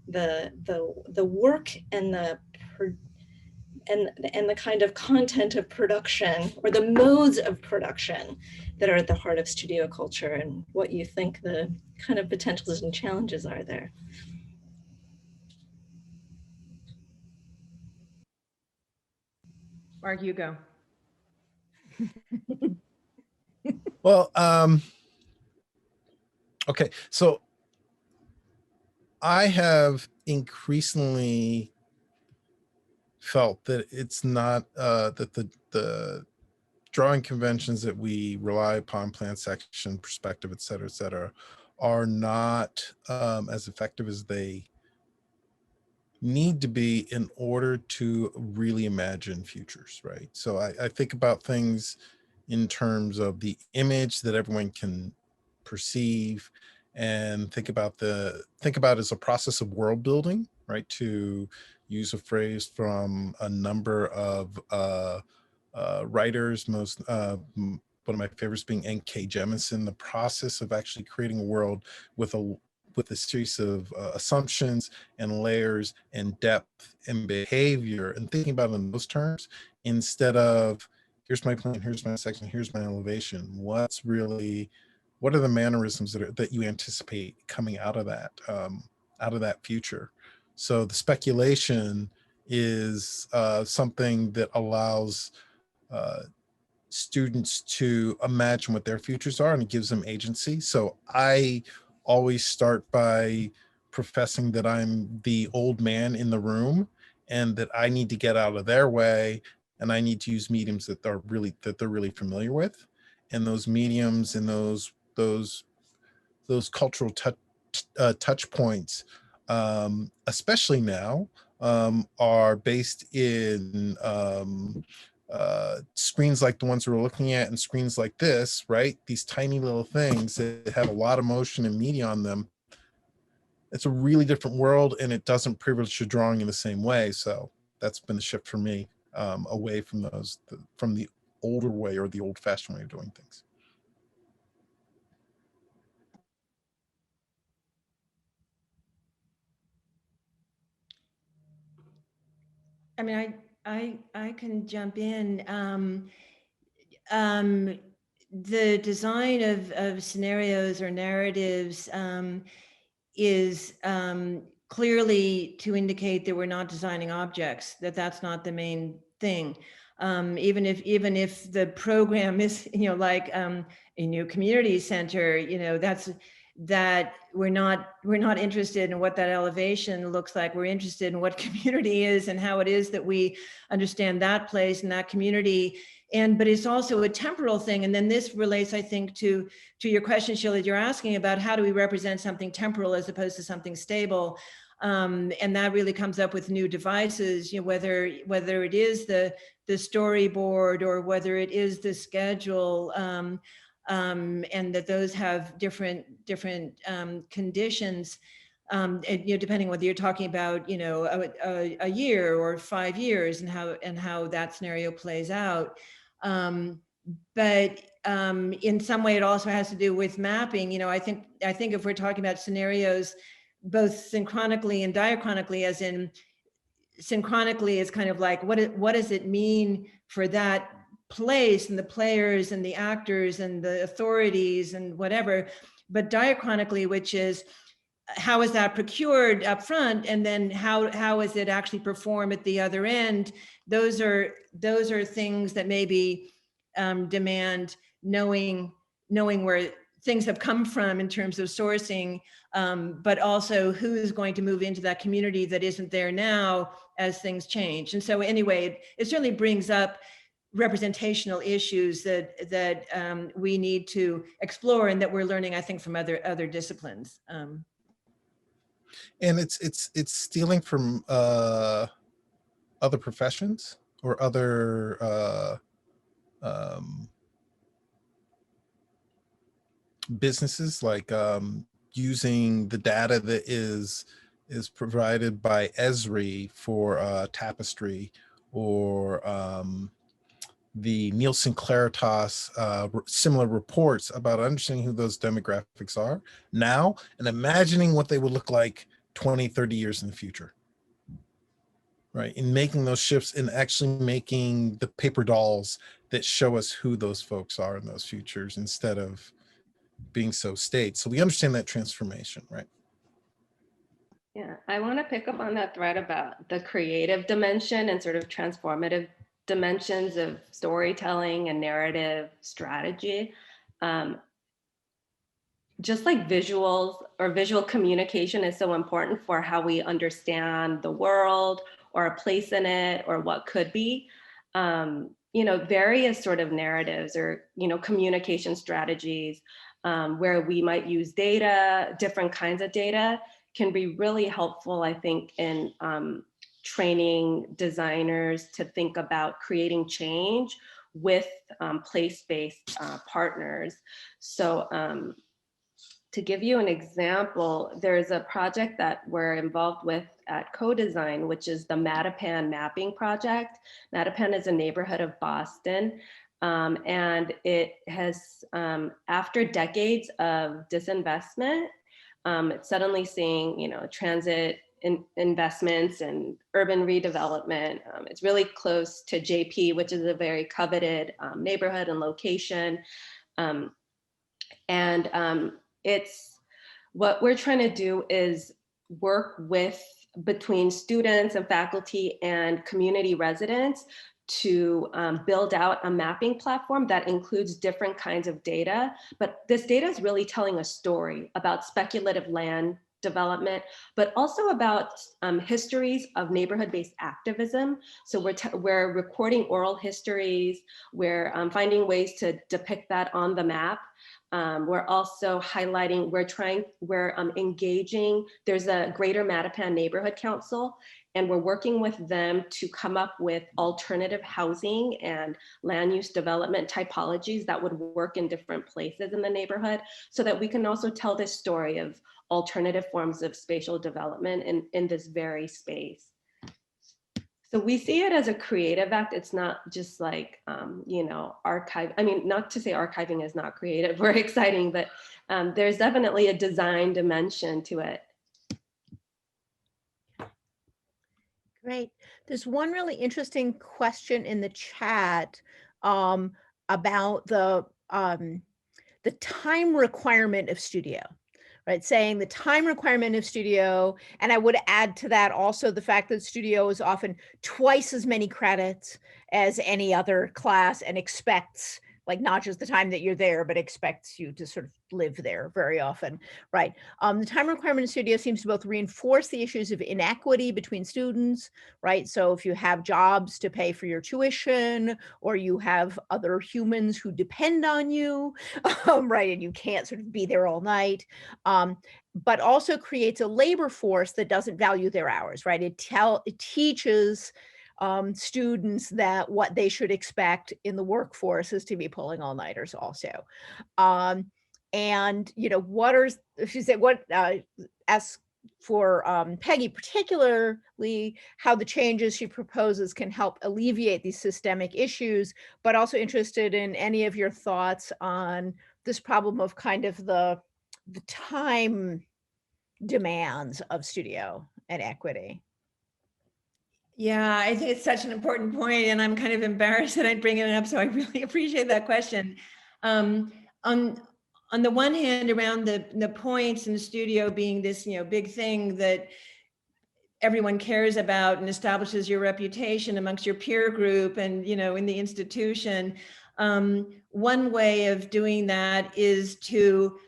S1: the work and the kind of content of production, or the modes of production that are at the heart of studio culture, and what you think the kind of potentials and challenges are there.
S5: Marc, you go.
S3: Well, okay, so I have increasingly felt that it's not that the drawing conventions that we rely upon, plan, section, perspective, et cetera, are not as effective as they need to be in order to really imagine futures, right? So I think about things in terms of the image that everyone can perceive, and think about as a process of world building, right? To use a phrase from a number of writers, one of my favorites being N.K. Jemisin, the process of actually creating a world with a series of assumptions and layers and depth and behavior, and thinking about it in those terms instead of here's my plan, here's my section, here's my elevation. What are the mannerisms that you anticipate coming out of that future? So the speculation is something that allows students to imagine what their futures are, and it gives them agency. So I always start by professing that I'm the old man in the room and that I need to get out of their way, and I need to use mediums that they're really familiar with. And those mediums and those cultural touch points, especially now, are based in screens like the ones we're looking at, and screens like this, right? These tiny little things that have a lot of motion and media on them. It's a really different world, and it doesn't privilege your drawing in the same way. So that's been the shift for me, away from the older way, or the old-fashioned way of doing things.
S5: I mean, I can jump in. The design of scenarios or narratives is clearly to indicate that we're not designing objects, that's not the main thing. Even if the program is, like a new community center, that we're not interested in what that elevation looks like. We're interested in what community is and how it is that we understand that place and that community. But it's also a temporal thing. And then this relates, I think, to your question, Sheila, you're asking about how do we represent something temporal as opposed to something stable. And that really comes up with new devices, whether it is the storyboard or whether it is the schedule, and that those have different conditions, and, depending whether you're talking about a year or 5 years, and how that scenario plays out. But in some way, it also has to do with mapping. I think if we're talking about scenarios, both synchronically and diachronically, as in synchronically is kind of like, what does it mean for that place and the players and the actors and the authorities and whatever, but diachronically, which is how is that procured up front, and then how is it actually performed at the other end. Those are things that maybe demand knowing where things have come from in terms of sourcing, but also who's going to move into that community that isn't there now as things change. And so anyway, it certainly brings up representational issues that we need to explore, and that we're learning, I think, from other disciplines.
S3: And it's stealing from other professions or other businesses, like using the data that is provided by Esri for Tapestry, or the Nielsen Claritas similar reports about understanding who those demographics are now, and imagining what they would look like 20, 30 years in the future. Right, in making those shifts and actually making the paper dolls that show us who those folks are in those futures, instead of being so staid. So we understand that transformation, right?
S4: Yeah, I want to pick up on that thread about the creative dimension and sort of transformative dimensions of storytelling and narrative strategy. Just like visuals or visual communication is so important for how we understand the world or a place in it or what could be. various sort of narratives or, communication strategies where we might use data, different kinds of data can be really helpful, I think, in training designers to think about creating change with place-based partners. So to give you an example, there's a project that we're involved with at Co-Design, which is the Mattapan Mapping Project. Mattapan is a neighborhood of Boston. And it has, after decades of disinvestment, it's suddenly seeing, transit investments and urban redevelopment. It's really close to JP, which is a very coveted neighborhood and location. It's what we're trying to do is work between students and faculty and community residents to build out a mapping platform that includes different kinds of data. But this data is really telling a story about speculative land development, but also about histories of neighborhood-based activism. So we're recording oral histories, we're finding ways to depict that on the map. We're also highlighting, we're engaging, there's a Greater Mattapan Neighborhood Council, and we're working with them to come up with alternative housing and land use development typologies that would work in different places in the neighborhood, so that we can also tell this story of alternative forms of spatial development in this very space. So we see it as a creative act. It's not just like, archive. I mean, not to say archiving is not creative or exciting, but there's definitely a design dimension to it.
S2: Great. There's one really interesting question in the chat about the time requirement of studio. Right, saying the time requirement of studio, and I would add to that also the fact that studio is often twice as many credits as any other class and expects, like, not just the time that you're there, but expects you to sort of live there very often, right? The time requirement in studio seems to both reinforce the issues of inequity between students, right? So if you have jobs to pay for your tuition, or you have other humans who depend on you, right, and you can't sort of be there all night, but also creates a labor force that doesn't value their hours, right? It teaches students that what they should expect in the workforce is to be pulling all-nighters also. And she said, as for Peggy particularly, how the changes she proposes can help alleviate these systemic issues, but also interested in any of your thoughts on this problem of kind of the time demands of studio and equity.
S5: Yeah, I think it's such an important point, and I'm kind of embarrassed that I'd bring it up, so I really appreciate that question. On the one hand, around the points in the studio being this, big thing that everyone cares about and establishes your reputation amongst your peer group and, in the institution. One way of doing that is to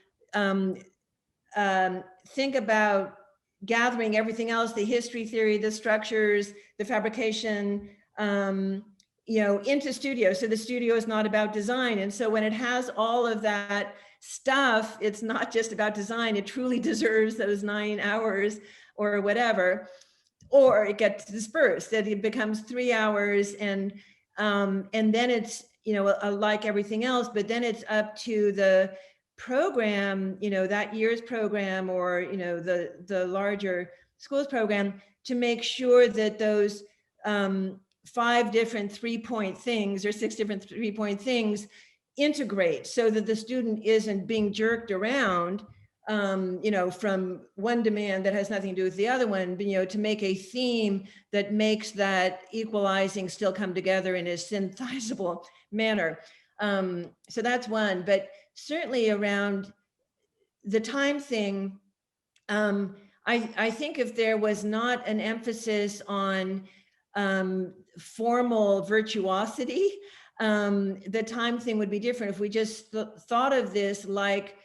S5: think about gathering everything else, the history theory, the structures, the fabrication, into studio. So the studio is not about design. And so when it has all of that stuff, it's not just about design. It truly deserves those 9 hours or whatever, or it gets dispersed, that it becomes 3 hours and then it's, like everything else, but then it's up to the program, that year's program, or, the larger schools program, to make sure that those 5 different 3-point things or 6 different 3-point things integrate, so that the student isn't being jerked around, from one demand that has nothing to do with the other one, but, to make a theme that makes that equalizing still come together in a synthesizable manner. So that's one, but certainly around the time thing, I think if there was not an emphasis on formal virtuosity, the time thing would be different. If we just thought of this like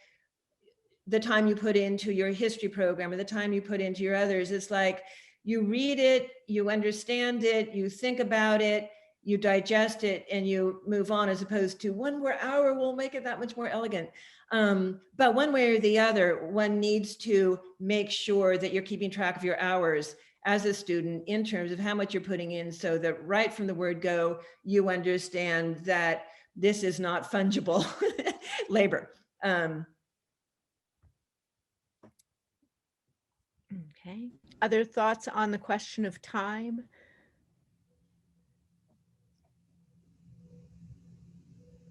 S5: the time you put into your history program or the time you put into your others, it's like you read it, you understand it, you think about it, you digest it and you move on, as opposed to 1 more hour will make it that much more elegant. But one way or the other, one needs to make sure that you're keeping track of your hours as a student in terms of how much you're putting in, so that right from the word go, you understand that this is not fungible labor.
S2: Okay. Other thoughts on the question of time?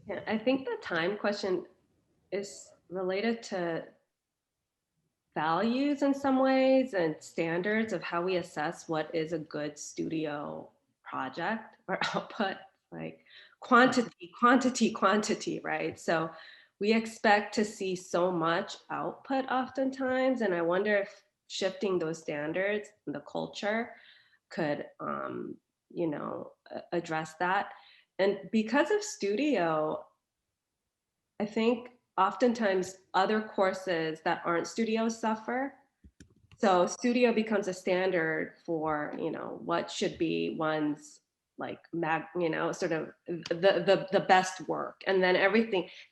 S4: Yeah, I think the time question is related to values in some ways and standards of how we assess what is a good studio project or output, like quantity, right? So we expect to see so much output oftentimes, and I wonder if shifting those standards, the culture could, address that. And because of studio, I think oftentimes other courses that aren't studio suffer. So studio becomes a standard for, what should be one's like sort of the best work. And then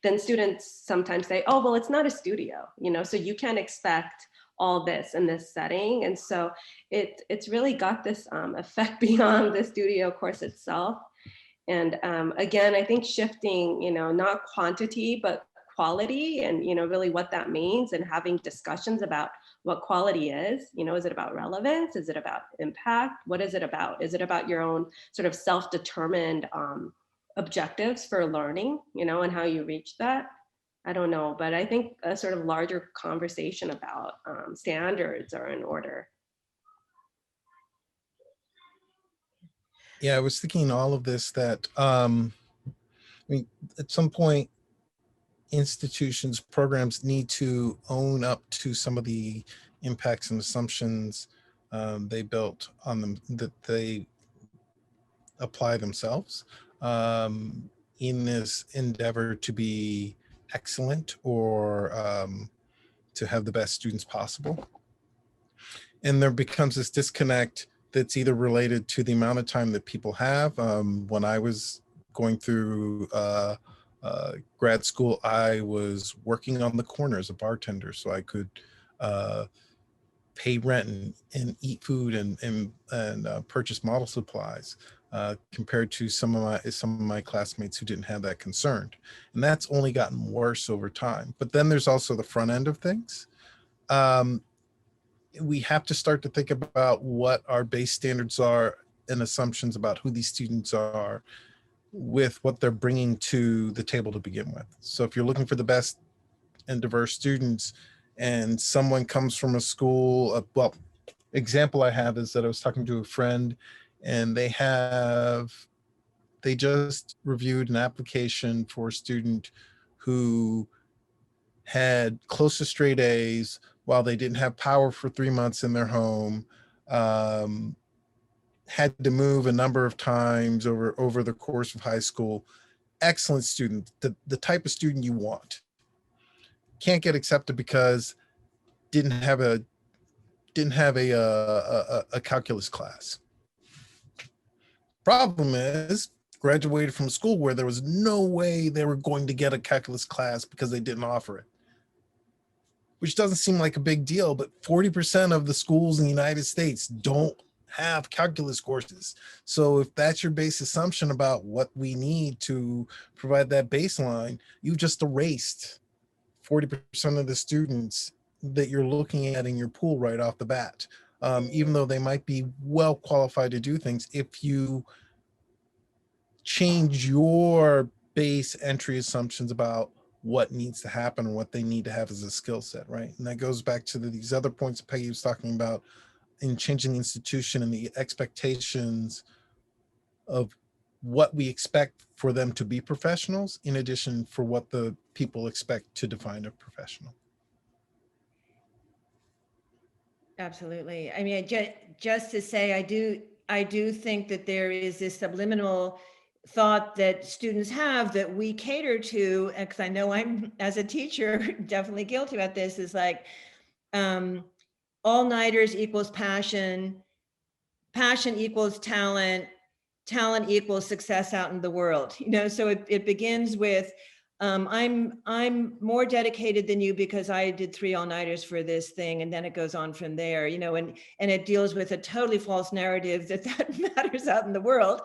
S4: then students sometimes say, oh, well, it's not a studio, so you can't expect all this in this setting. And so it's really got this effect beyond the studio course itself. And again, I think shifting, not quantity, but quality, and, really what that means, and having discussions about what quality is. Is it about relevance? Is it about impact? What is it about? Is it about your own sort of self-determined objectives for learning, and how you reach that? I don't know, but I think a sort of larger conversation about standards are in order.
S3: Yeah, I was thinking all of this that, I mean, at some point, institutions, programs need to own up to some of the impacts and assumptions they built on them, that they apply themselves in this endeavor to be excellent, or to have the best students possible. And there becomes this disconnect that's either related to the amount of time that people have. When I was going through grad school, I was working on the corner as a bartender, so I could pay rent and eat food and purchase model supplies, compared to some of my classmates who didn't have that concern. And that's only gotten worse over time. But then there's also the front end of things. We have to start to think about what our base standards are and assumptions about who these students are with what they're bringing to the table to begin with. So if you're looking for the best and diverse students, and someone comes from a school, example I have is that I was talking to a friend, and they just reviewed an application for a student who had close to straight A's while they didn't have power for 3 months in their home, had to move a number of times over the course of high school. Excellent student, the type of student you want. Can't get accepted because didn't have a calculus class. Problem is, graduated from school where there was no way they were going to get a calculus class because they didn't offer it. Which doesn't seem like a big deal, but 40% of the schools in the United States don't have calculus courses. So if that's your base assumption about what we need to provide that baseline, you just erased 40% of the students that you're looking at in your pool right off the bat. Even though they might be well qualified to do things, if you change your base entry assumptions about what needs to happen and what they need to have as a skill set, right? And that goes back to these other points Peggy was talking about in changing the institution and the expectations of what we expect for them to be professionals, in addition for what the people expect to define a professional.
S5: Absolutely. I mean, just to say, I do think that there is this subliminal thought that students have that we cater to, because I know I'm, as a teacher, definitely guilty about this, is like all-nighters equals passion, passion equals talent, talent equals success out in the world. So it begins with, I'm more dedicated than you because I did 3 all-nighters for this thing, and then it goes on from there, and it deals with a totally false narrative that matters out in the world,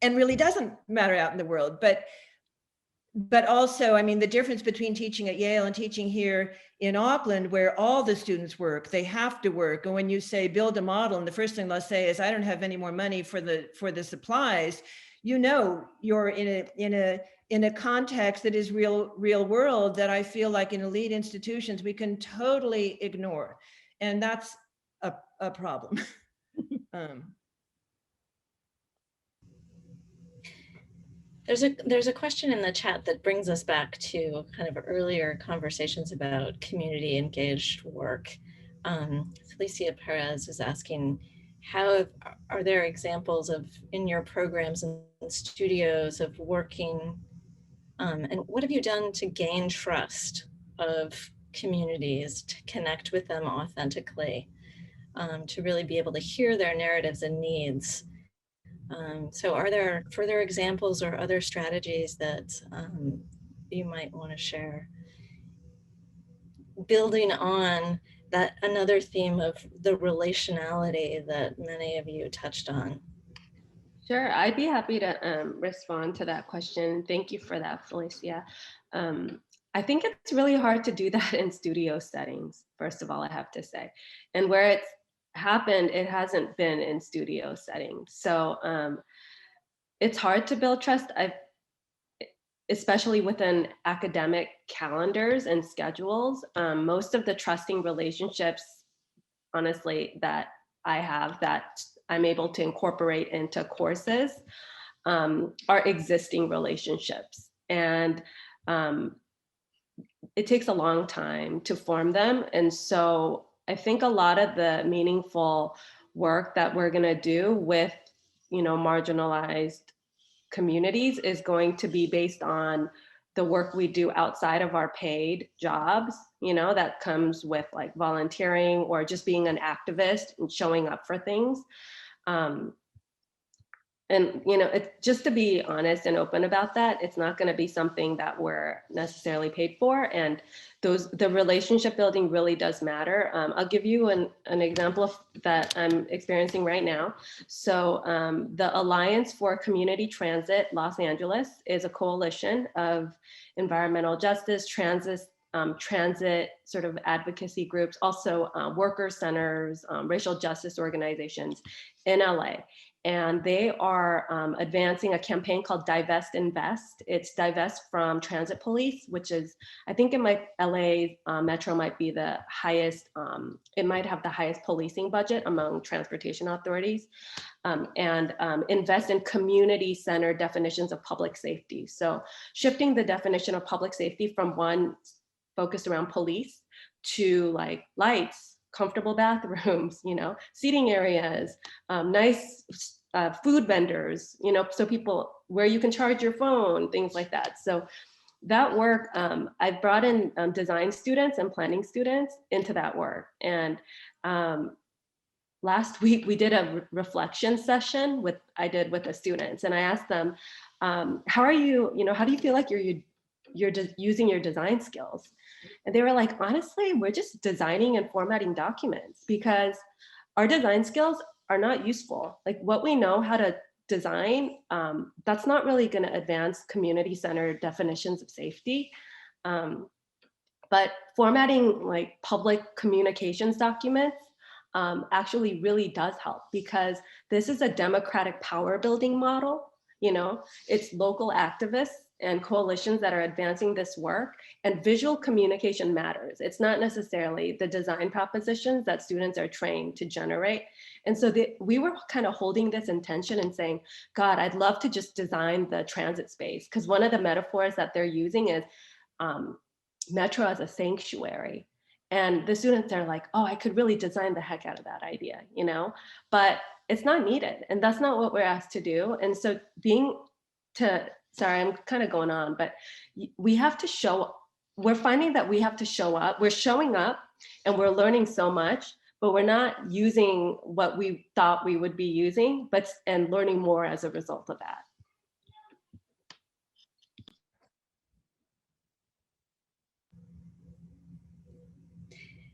S5: and really doesn't matter out in the world. But also, I mean, the difference between teaching at Yale and teaching here in Auckland, where all the students work, they have to work. And when you say build a model, and the first thing they'll say is, I don't have any more money for the supplies, you're in a context that is real world, that I feel like in elite institutions we can totally ignore, and that's a problem.
S1: There's a question in the chat that brings us back to kind of earlier conversations about community engaged work. Felicia Perez is asking, are there examples in your programs and studios of working, and what have you done to gain trust of communities, to connect with them authentically, to really be able to hear their narratives and needs? So are there further examples or other strategies that you might want to share? Building on that, another theme of the relationality that many of you touched on.
S4: Sure, I'd be happy to respond to that question. Thank you for that, Felicia. I think it's really hard to do that in studio settings, first of all, I have to say. And where it's happened, it hasn't been in studio settings. So it's hard to build trust, especially within academic calendars and schedules. Most of the trusting relationships, honestly, that I have, that I'm able to incorporate into courses, are existing relationships. And it takes a long time to form them. And so I think a lot of the meaningful work that we're gonna do with, marginalized communities is going to be based on the work we do outside of our paid jobs, that comes with like volunteering or just being an activist and showing up for things. And, it's just to be honest and open about that, it's not going to be something that we're necessarily paid for. And the relationship building really does matter. I'll give you an example that I'm experiencing right now. So the Alliance for Community Transit Los Angeles is a coalition of environmental justice, transit sort of advocacy groups, also worker centers, racial justice organizations in LA. And they are advancing a campaign called Divest Invest. It's divest from transit police, which is, I think LA Metro might be the highest, it might have the highest policing budget among transportation authorities, and invest in community-centered definitions of public safety. So shifting the definition of public safety from one focused around police to like lights, comfortable bathrooms, seating areas, nice food vendors, so people, where you can charge your phone, things like that. So that work, I've brought in design students and planning students into that work. And last week we did a reflection session I did with the students, and I asked them, how are you, how do you feel like you're just using your design skills? And they were like, honestly, we're just designing and formatting documents because our design skills are not useful. Like what we know how to design, that's not really going to advance community-centered definitions of safety. But formatting like public communications documents actually really does help, because this is a democratic power building model. It's local activists and coalitions that are advancing this work, and visual communication matters. It's not necessarily the design propositions that students are trained to generate. And so we were kind of holding this intention and saying, God, I'd love to just design the transit space, because one of the metaphors that they're using is Metro as a sanctuary. And the students are like, oh, I could really design the heck out of that idea, but it's not needed. And that's not what we're asked to do. And so sorry, I'm kind of going on, but we have to we're finding that we have to show up. We're showing up and we're learning so much, but we're not using what we thought we would be using, and learning more as a result of that.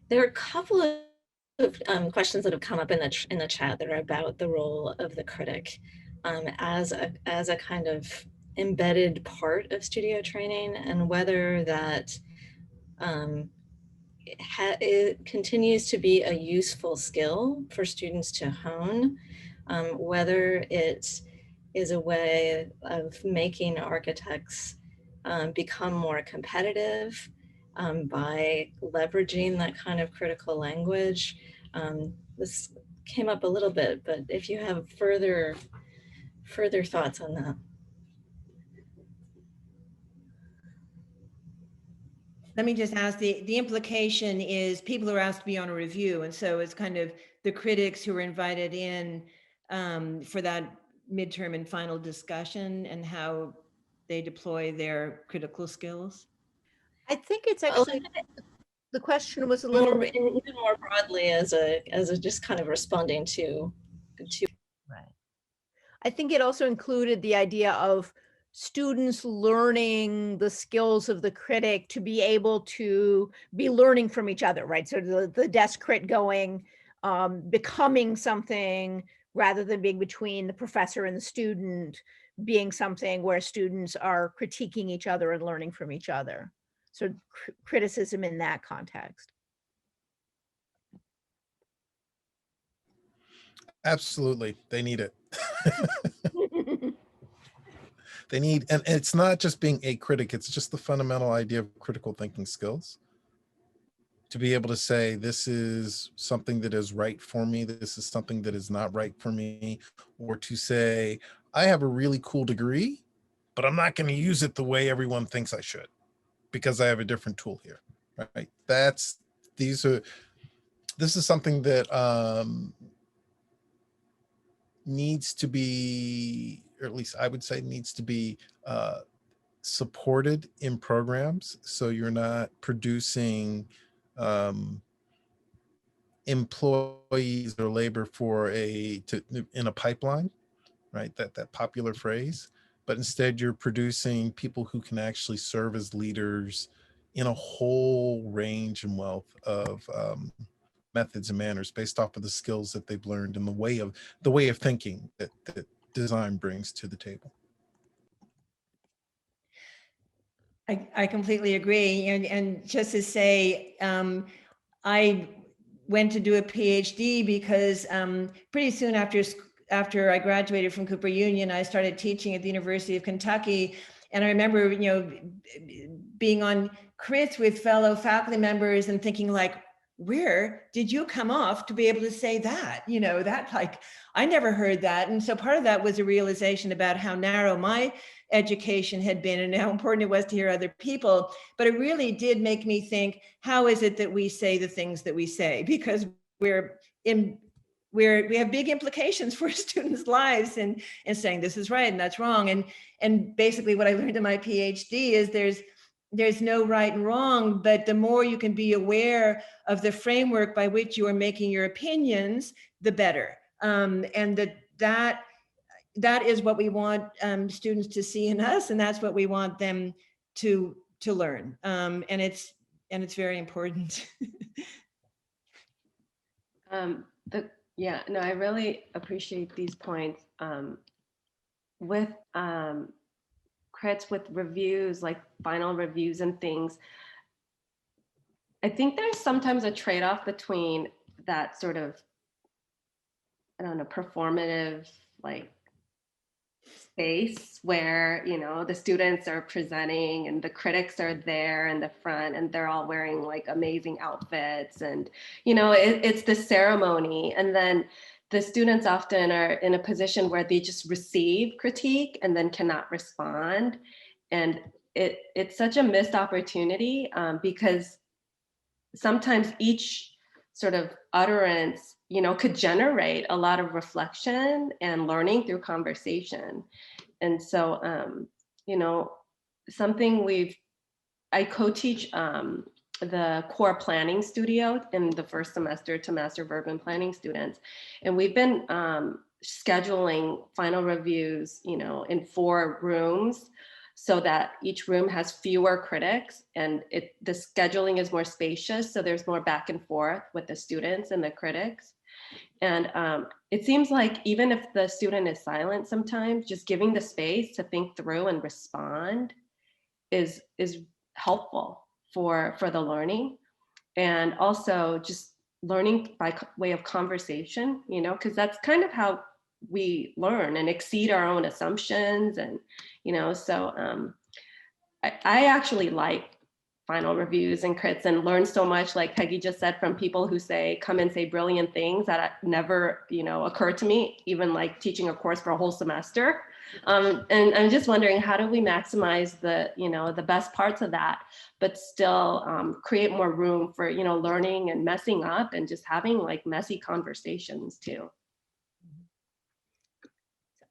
S1: There are a couple of questions that have come up in the chat that are about the role of the critic as a kind of embedded part of studio training, and whether that it continues to be a useful skill for students to hone, whether it is a way of making architects become more competitive by leveraging that kind of critical language. This came up a little bit, but if you have further thoughts on that.
S5: Let me just ask, the implication is people are asked to be on a review. And so it's kind of the critics who are invited in for that midterm and final discussion and how they deploy their critical skills.
S2: I think it's actually, the question was a little bit
S1: even more broadly as a just kind of responding to.
S2: Right. I think it also included the idea of students learning the skills of the critic to be able to be learning from each other, right? So the desk crit going, becoming something rather than being between the professor and the student, being something where students are critiquing each other and learning from each other. So criticism in that context.
S3: Absolutely, they need it. They need, and it's not just being a critic, it's just the fundamental idea of critical thinking skills. To be able to say, this is something that is right for me, this is something that is not right for me, or to say, I have a really cool degree, but I'm not going to use it the way everyone thinks I should because I have a different tool here, right? This is something that needs to be, or at least I would say needs to be supported in programs. So you're not producing employees or labor for in a pipeline, right? That popular phrase, but instead you're producing people who can actually serve as leaders in a whole range and wealth of methods and manners based off of the skills that they've learned and the way of thinking that design brings to the table.
S5: I completely agree. And just to say, I went to do a PhD because pretty soon after I graduated from Cooper Union, I started teaching at the University of Kentucky. And I remember, being on crits with fellow faculty members and thinking like, where did you come off to be able to say that? That, like, I never heard that. And so part of that was a realization about how narrow my education had been and how important it was to hear other people. But it really did make me think, how is it that we say the things that we say? Because we have big implications for students' lives and saying this is right and that's wrong. And basically what I learned in my PhD is there's no right and wrong, but the more you can be aware of the framework by which you are making your opinions, the better. And that is what we want students to see in us, and that's what we want them to learn. And it's very important.
S4: I really appreciate these points. With crits, with reviews, like final reviews and things, I think there's sometimes a trade-off between that sort of, I don't know, performative, like, space where, the students are presenting and the critics are there in the front and they're all wearing like amazing outfits and, it's the ceremony. And then the students often are in a position where they just receive critique and then cannot respond. And it's such a missed opportunity because sometimes each sort of utterance, could generate a lot of reflection and learning through conversation. And so, something I co-teach the core planning studio in the first semester to master urban planning students. And we've been scheduling final reviews, in 4 rooms so that each room has fewer critics, and the scheduling is more spacious. So there's more back and forth with the students and the critics. And it seems like even if the student is silent sometimes, just giving the space to think through and respond is helpful for the learning. And also just learning by way of conversation, because that's kind of how we learn and exceed our own assumptions. And, so I actually like final reviews and crits and learn so much, like Peggy just said, from people who come and say brilliant things that never, occurred to me, even like teaching a course for a whole semester. And I'm just wondering, how do we maximize the best parts of that, but still create more room for, learning and messing up and just having like messy conversations too.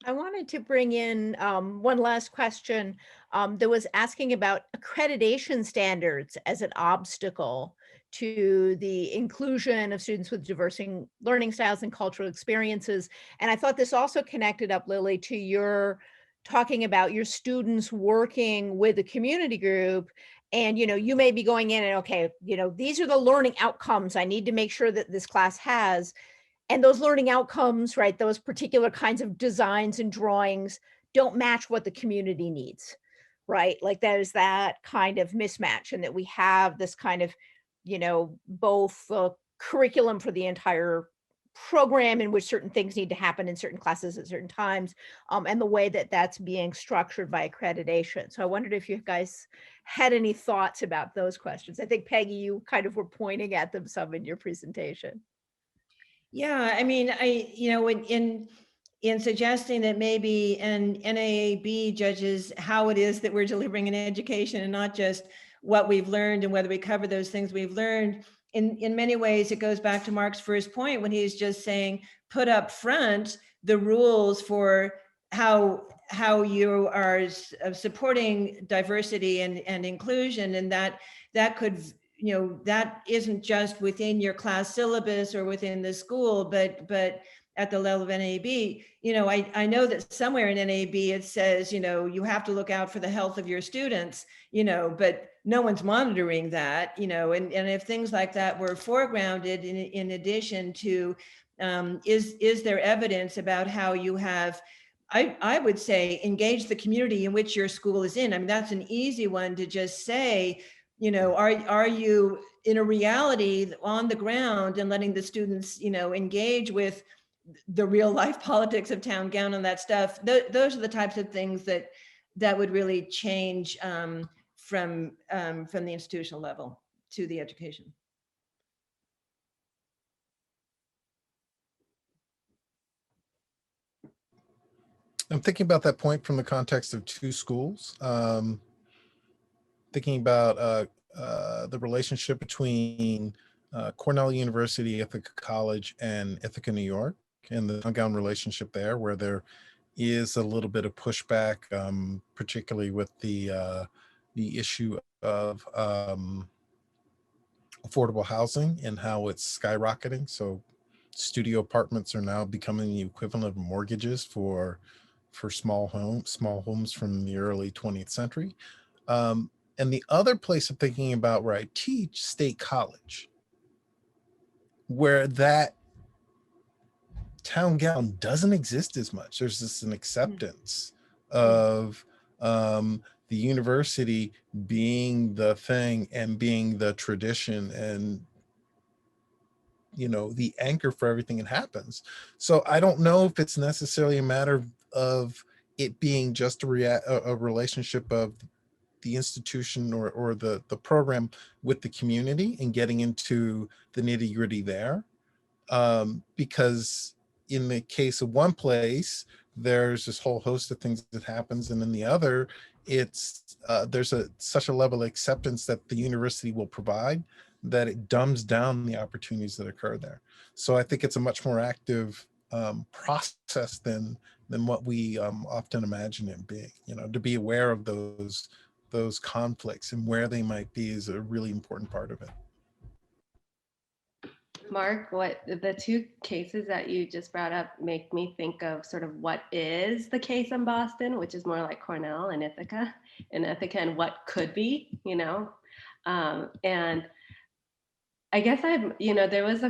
S2: I wanted to bring in one last question that was asking about accreditation standards as an obstacle to the inclusion of students with diverse learning styles and cultural experiences. And I thought this also connected up, Lily, to your talking about your students working with a community group. And, you may be going in and, okay, these are the learning outcomes I need to make sure that this class has. And those learning outcomes, right, those particular kinds of designs and drawings don't match what the community needs, right? Like there's that kind of mismatch, and that we have this kind of, both the curriculum for the entire program in which certain things need to happen in certain classes at certain times, and the way that that's being structured by accreditation. So I wondered if you guys had any thoughts about those questions. I think, Peggy, you kind of were pointing at them some in your presentation.
S5: Yeah, I mean, in suggesting that maybe an NAAB judges how it is that we're delivering an education and not just what we've learned and whether we cover those things we've learned. In many ways, it goes back to Marc's first point when he's just saying, put up front the rules for how you are supporting diversity and inclusion, and that could, that isn't just within your class syllabus or within the school, but at the level of NAB. I know that somewhere in NAB it says, you have to look out for the health of your students, but no one's monitoring that, and if things like that were foregrounded in addition to, is there evidence about how you have, I would say, engage the community in which your school is in. I mean, that's an easy one to just say, are you in a reality on the ground and letting the students, engage with the real life politics of town gown and that stuff. Those are the types of things that would really change from the institutional level to the education.
S3: I'm thinking about that point from the context of 2 schools. Thinking about the relationship between Cornell University, Ithaca College, and Ithaca, New York, and the ongoing relationship there, where there is a little bit of pushback, particularly with the issue of affordable housing and how it's skyrocketing. So studio apartments are now becoming the equivalent of mortgages for small homes from the early 20th century. And the other place I'm thinking about where I teach, State College, where that town gown doesn't exist as much. There's just an acceptance of the university being the thing and being the tradition and the anchor for everything that happens. So I don't know if it's necessarily a matter of it being just a relationship of the institution or the program with the community and getting into the nitty gritty there. Because in the case of one place, there's this whole host of things that happens, and in the other, it's there's such a level of acceptance that the university will provide that it dumbs down the opportunities that occur there. So I think it's a much more active process than what we often imagine it being. To be aware of those those conflicts and where they might be is a really important part of it.
S4: Marc, what the two cases that you just brought up make me think of sort of what is the case in Boston, which is more like Cornell and Ithaca, and what could be, you know. And I guess there was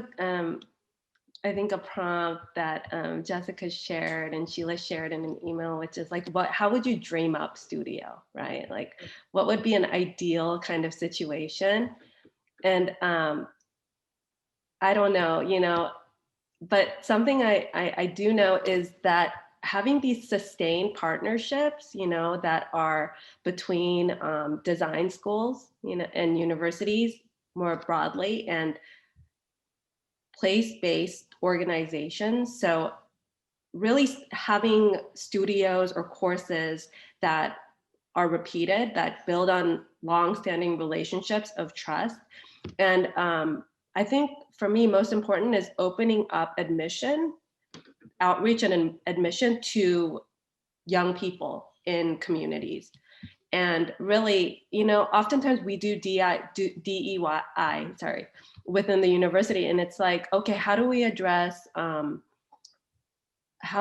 S4: I think a prompt that Jessica shared and Sheila shared in an email, which is like, how would you dream up studio, right? Like, what would be an ideal kind of situation? And I don't know, you know, but something I do know is that having these sustained partnerships, you know, that are between design schools, you know, and universities more broadly, and place-based organizations. So really having studios or courses that are repeated, that build on long-standing relationships of trust. And I think for me, most important is opening up outreach and admission to young people in communities. And really, you know, oftentimes we do DEI, within the university. And it's like, okay, how do we address, how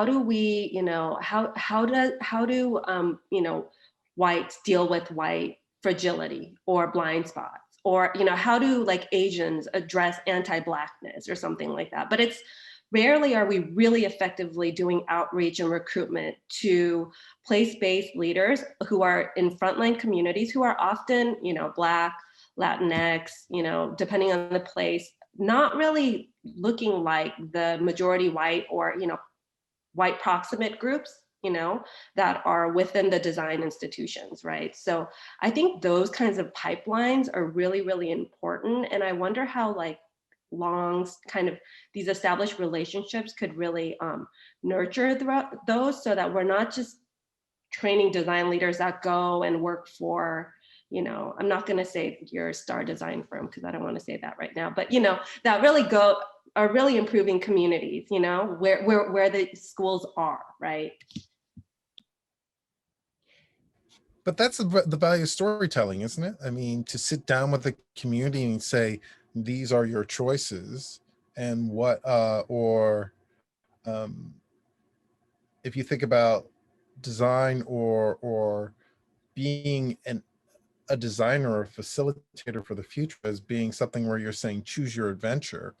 S4: do we, you know, how do you know, whites deal with white fragility or blind spots? Or, you know, how do like Asians address anti-Blackness or something like that? But it's rarely are we really effectively doing outreach and recruitment to place-based leaders who are in frontline communities, who are often, you know, Black, Latinx, you know, depending on the place, not really looking like the majority white or, you know, white proximate groups, you know, that are within the design institutions, right? So I think those kinds of pipelines are really, really important. And I wonder how like long kind of these established relationships could really nurture those, so that we're not just training design leaders that go and work for, you know, I'm not going to say your star design firm because I don't want to say that right now, but, you know, that really are really improving communities, you know, where the schools are, right?
S3: But that's the value of storytelling, isn't it? I mean, to sit down with the community and say, these are your choices, and what, if you think about design or being a designer or a facilitator for the future as being something where you're saying, choose your adventure,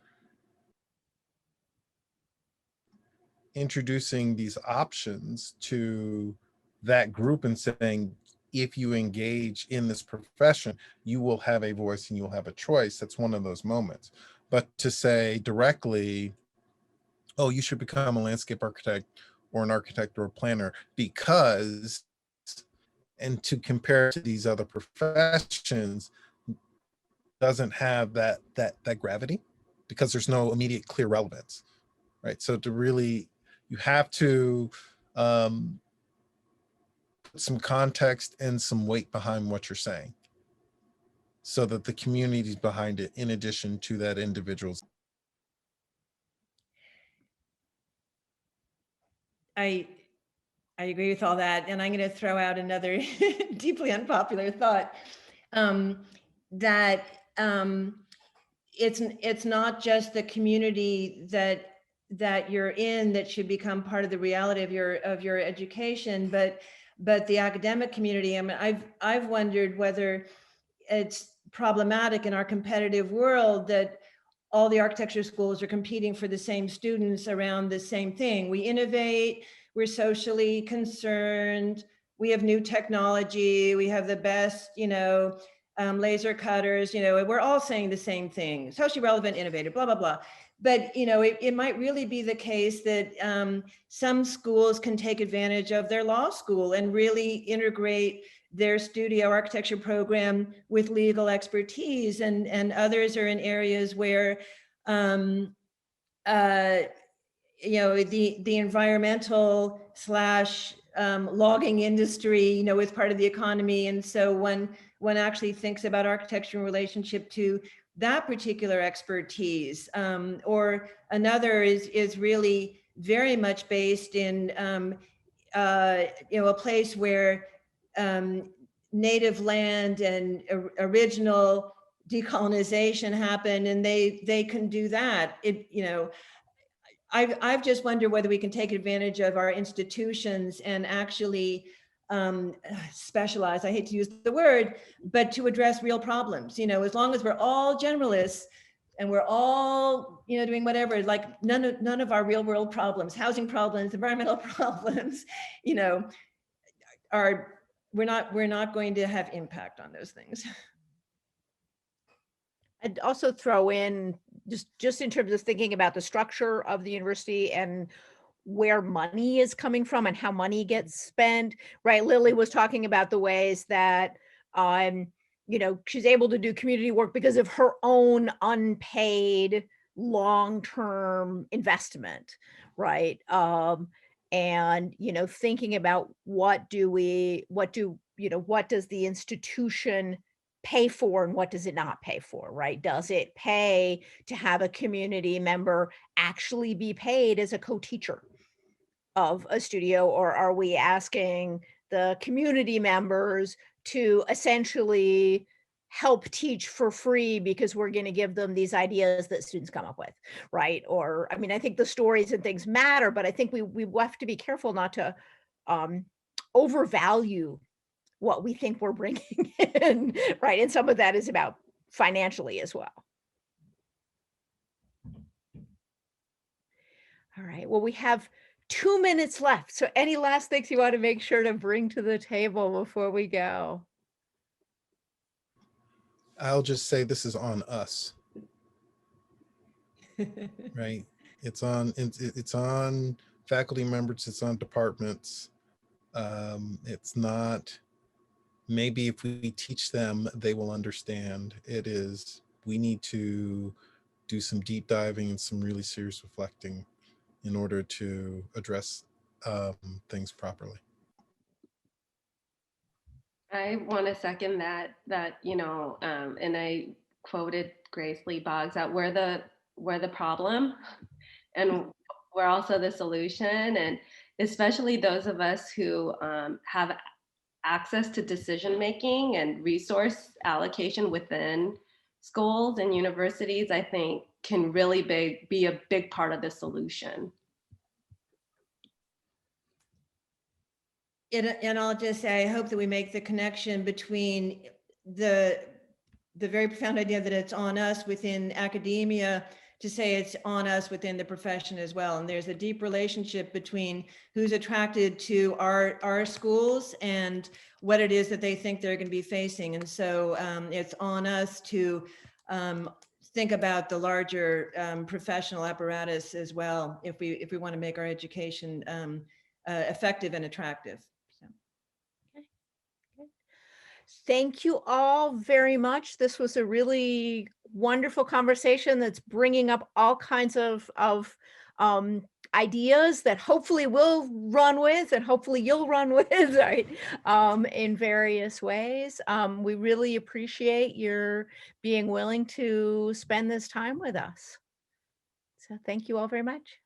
S3: introducing these options to that group and saying, if you engage in this profession, you will have a voice and you'll have a choice. That's one of those moments. But to say directly, oh, you should become a landscape architect or an architect or a planner because, and to compare to these other professions, doesn't have that gravity because there's no immediate clear relevance, right? So to really, you have to put some context and some weight behind what you're saying so that the community's behind it in addition to that individual's.
S5: I agree with all that. And I'm going to throw out another deeply unpopular thought, that it's not just the community that you're in that should become part of the reality of your education, but the academic community. I mean, I've wondered whether it's problematic in our competitive world that all the architecture schools are competing for the same students around the same thing. We innovate, we're socially concerned, we have new technology, we have the best, you know, laser cutters, you know, we're all saying the same thing, socially relevant, innovative, blah, blah, blah. But, you know, it might really be the case that some schools can take advantage of their law school and really integrate their studio architecture program with legal expertise, and others are in areas where, you know, the environmental / logging industry, you know, is part of the economy. And so one actually thinks about architecture in relationship to that particular expertise, or another is really very much based in, you know, a place where native land and original decolonization happen, and they can do that. I've just wondered whether we can take advantage of our institutions and actually specialize, I hate to use the word, but to address real problems. As long as we're all generalists and we're all, doing whatever, like none of our real world problems, housing problems, environmental problems, we're not going to have impact on those things.
S2: I'd also throw in just in terms of thinking about the structure of the university and where money is coming from and how money gets spent, right? Lily was talking about the ways that, she's able to do community work because of her own unpaid long-term investment, right? And, thinking about what does the institution pay for and what does it not pay for, right? Does it pay to have a community member actually be paid as a co-teacher of a studio, or are we asking the community members to essentially help teach for free because we're going to give them these ideas that students come up with, right? Or, I think the stories and things matter, but I think we have to be careful not to overvalue what we think we're bringing in, right? And some of that is about financially as well. All right, well, we have 2 minutes left. So any last things you want to make sure to bring to the table before we go?
S3: I'll just say this is on us, right? It's on faculty members, it's on departments. It's not, maybe if we teach them, they will understand. We need to do some deep diving and some really serious reflecting in order to address things properly.
S4: I want to second that, and I quoted Grace Lee Boggs, that we're the problem and we're also the solution. And especially those of us who have access to decision making and resource allocation within schools and universities, I think can really be a big part of the solution.
S5: And I'll just say, I hope that we make the connection between the very profound idea that it's on us within academia to say it's on us within the profession as well. And there's a deep relationship between who's attracted to our schools and what it is that they think they're going to be facing. And so it's on us to think about the larger professional apparatus as well, if we want to make our education effective and attractive.
S2: Thank you all very much. This was a really wonderful conversation that's bringing up all kinds of ideas that hopefully we'll run with and hopefully you'll run with, right, in various ways. We really appreciate your being willing to spend this time with us. So thank you all very much.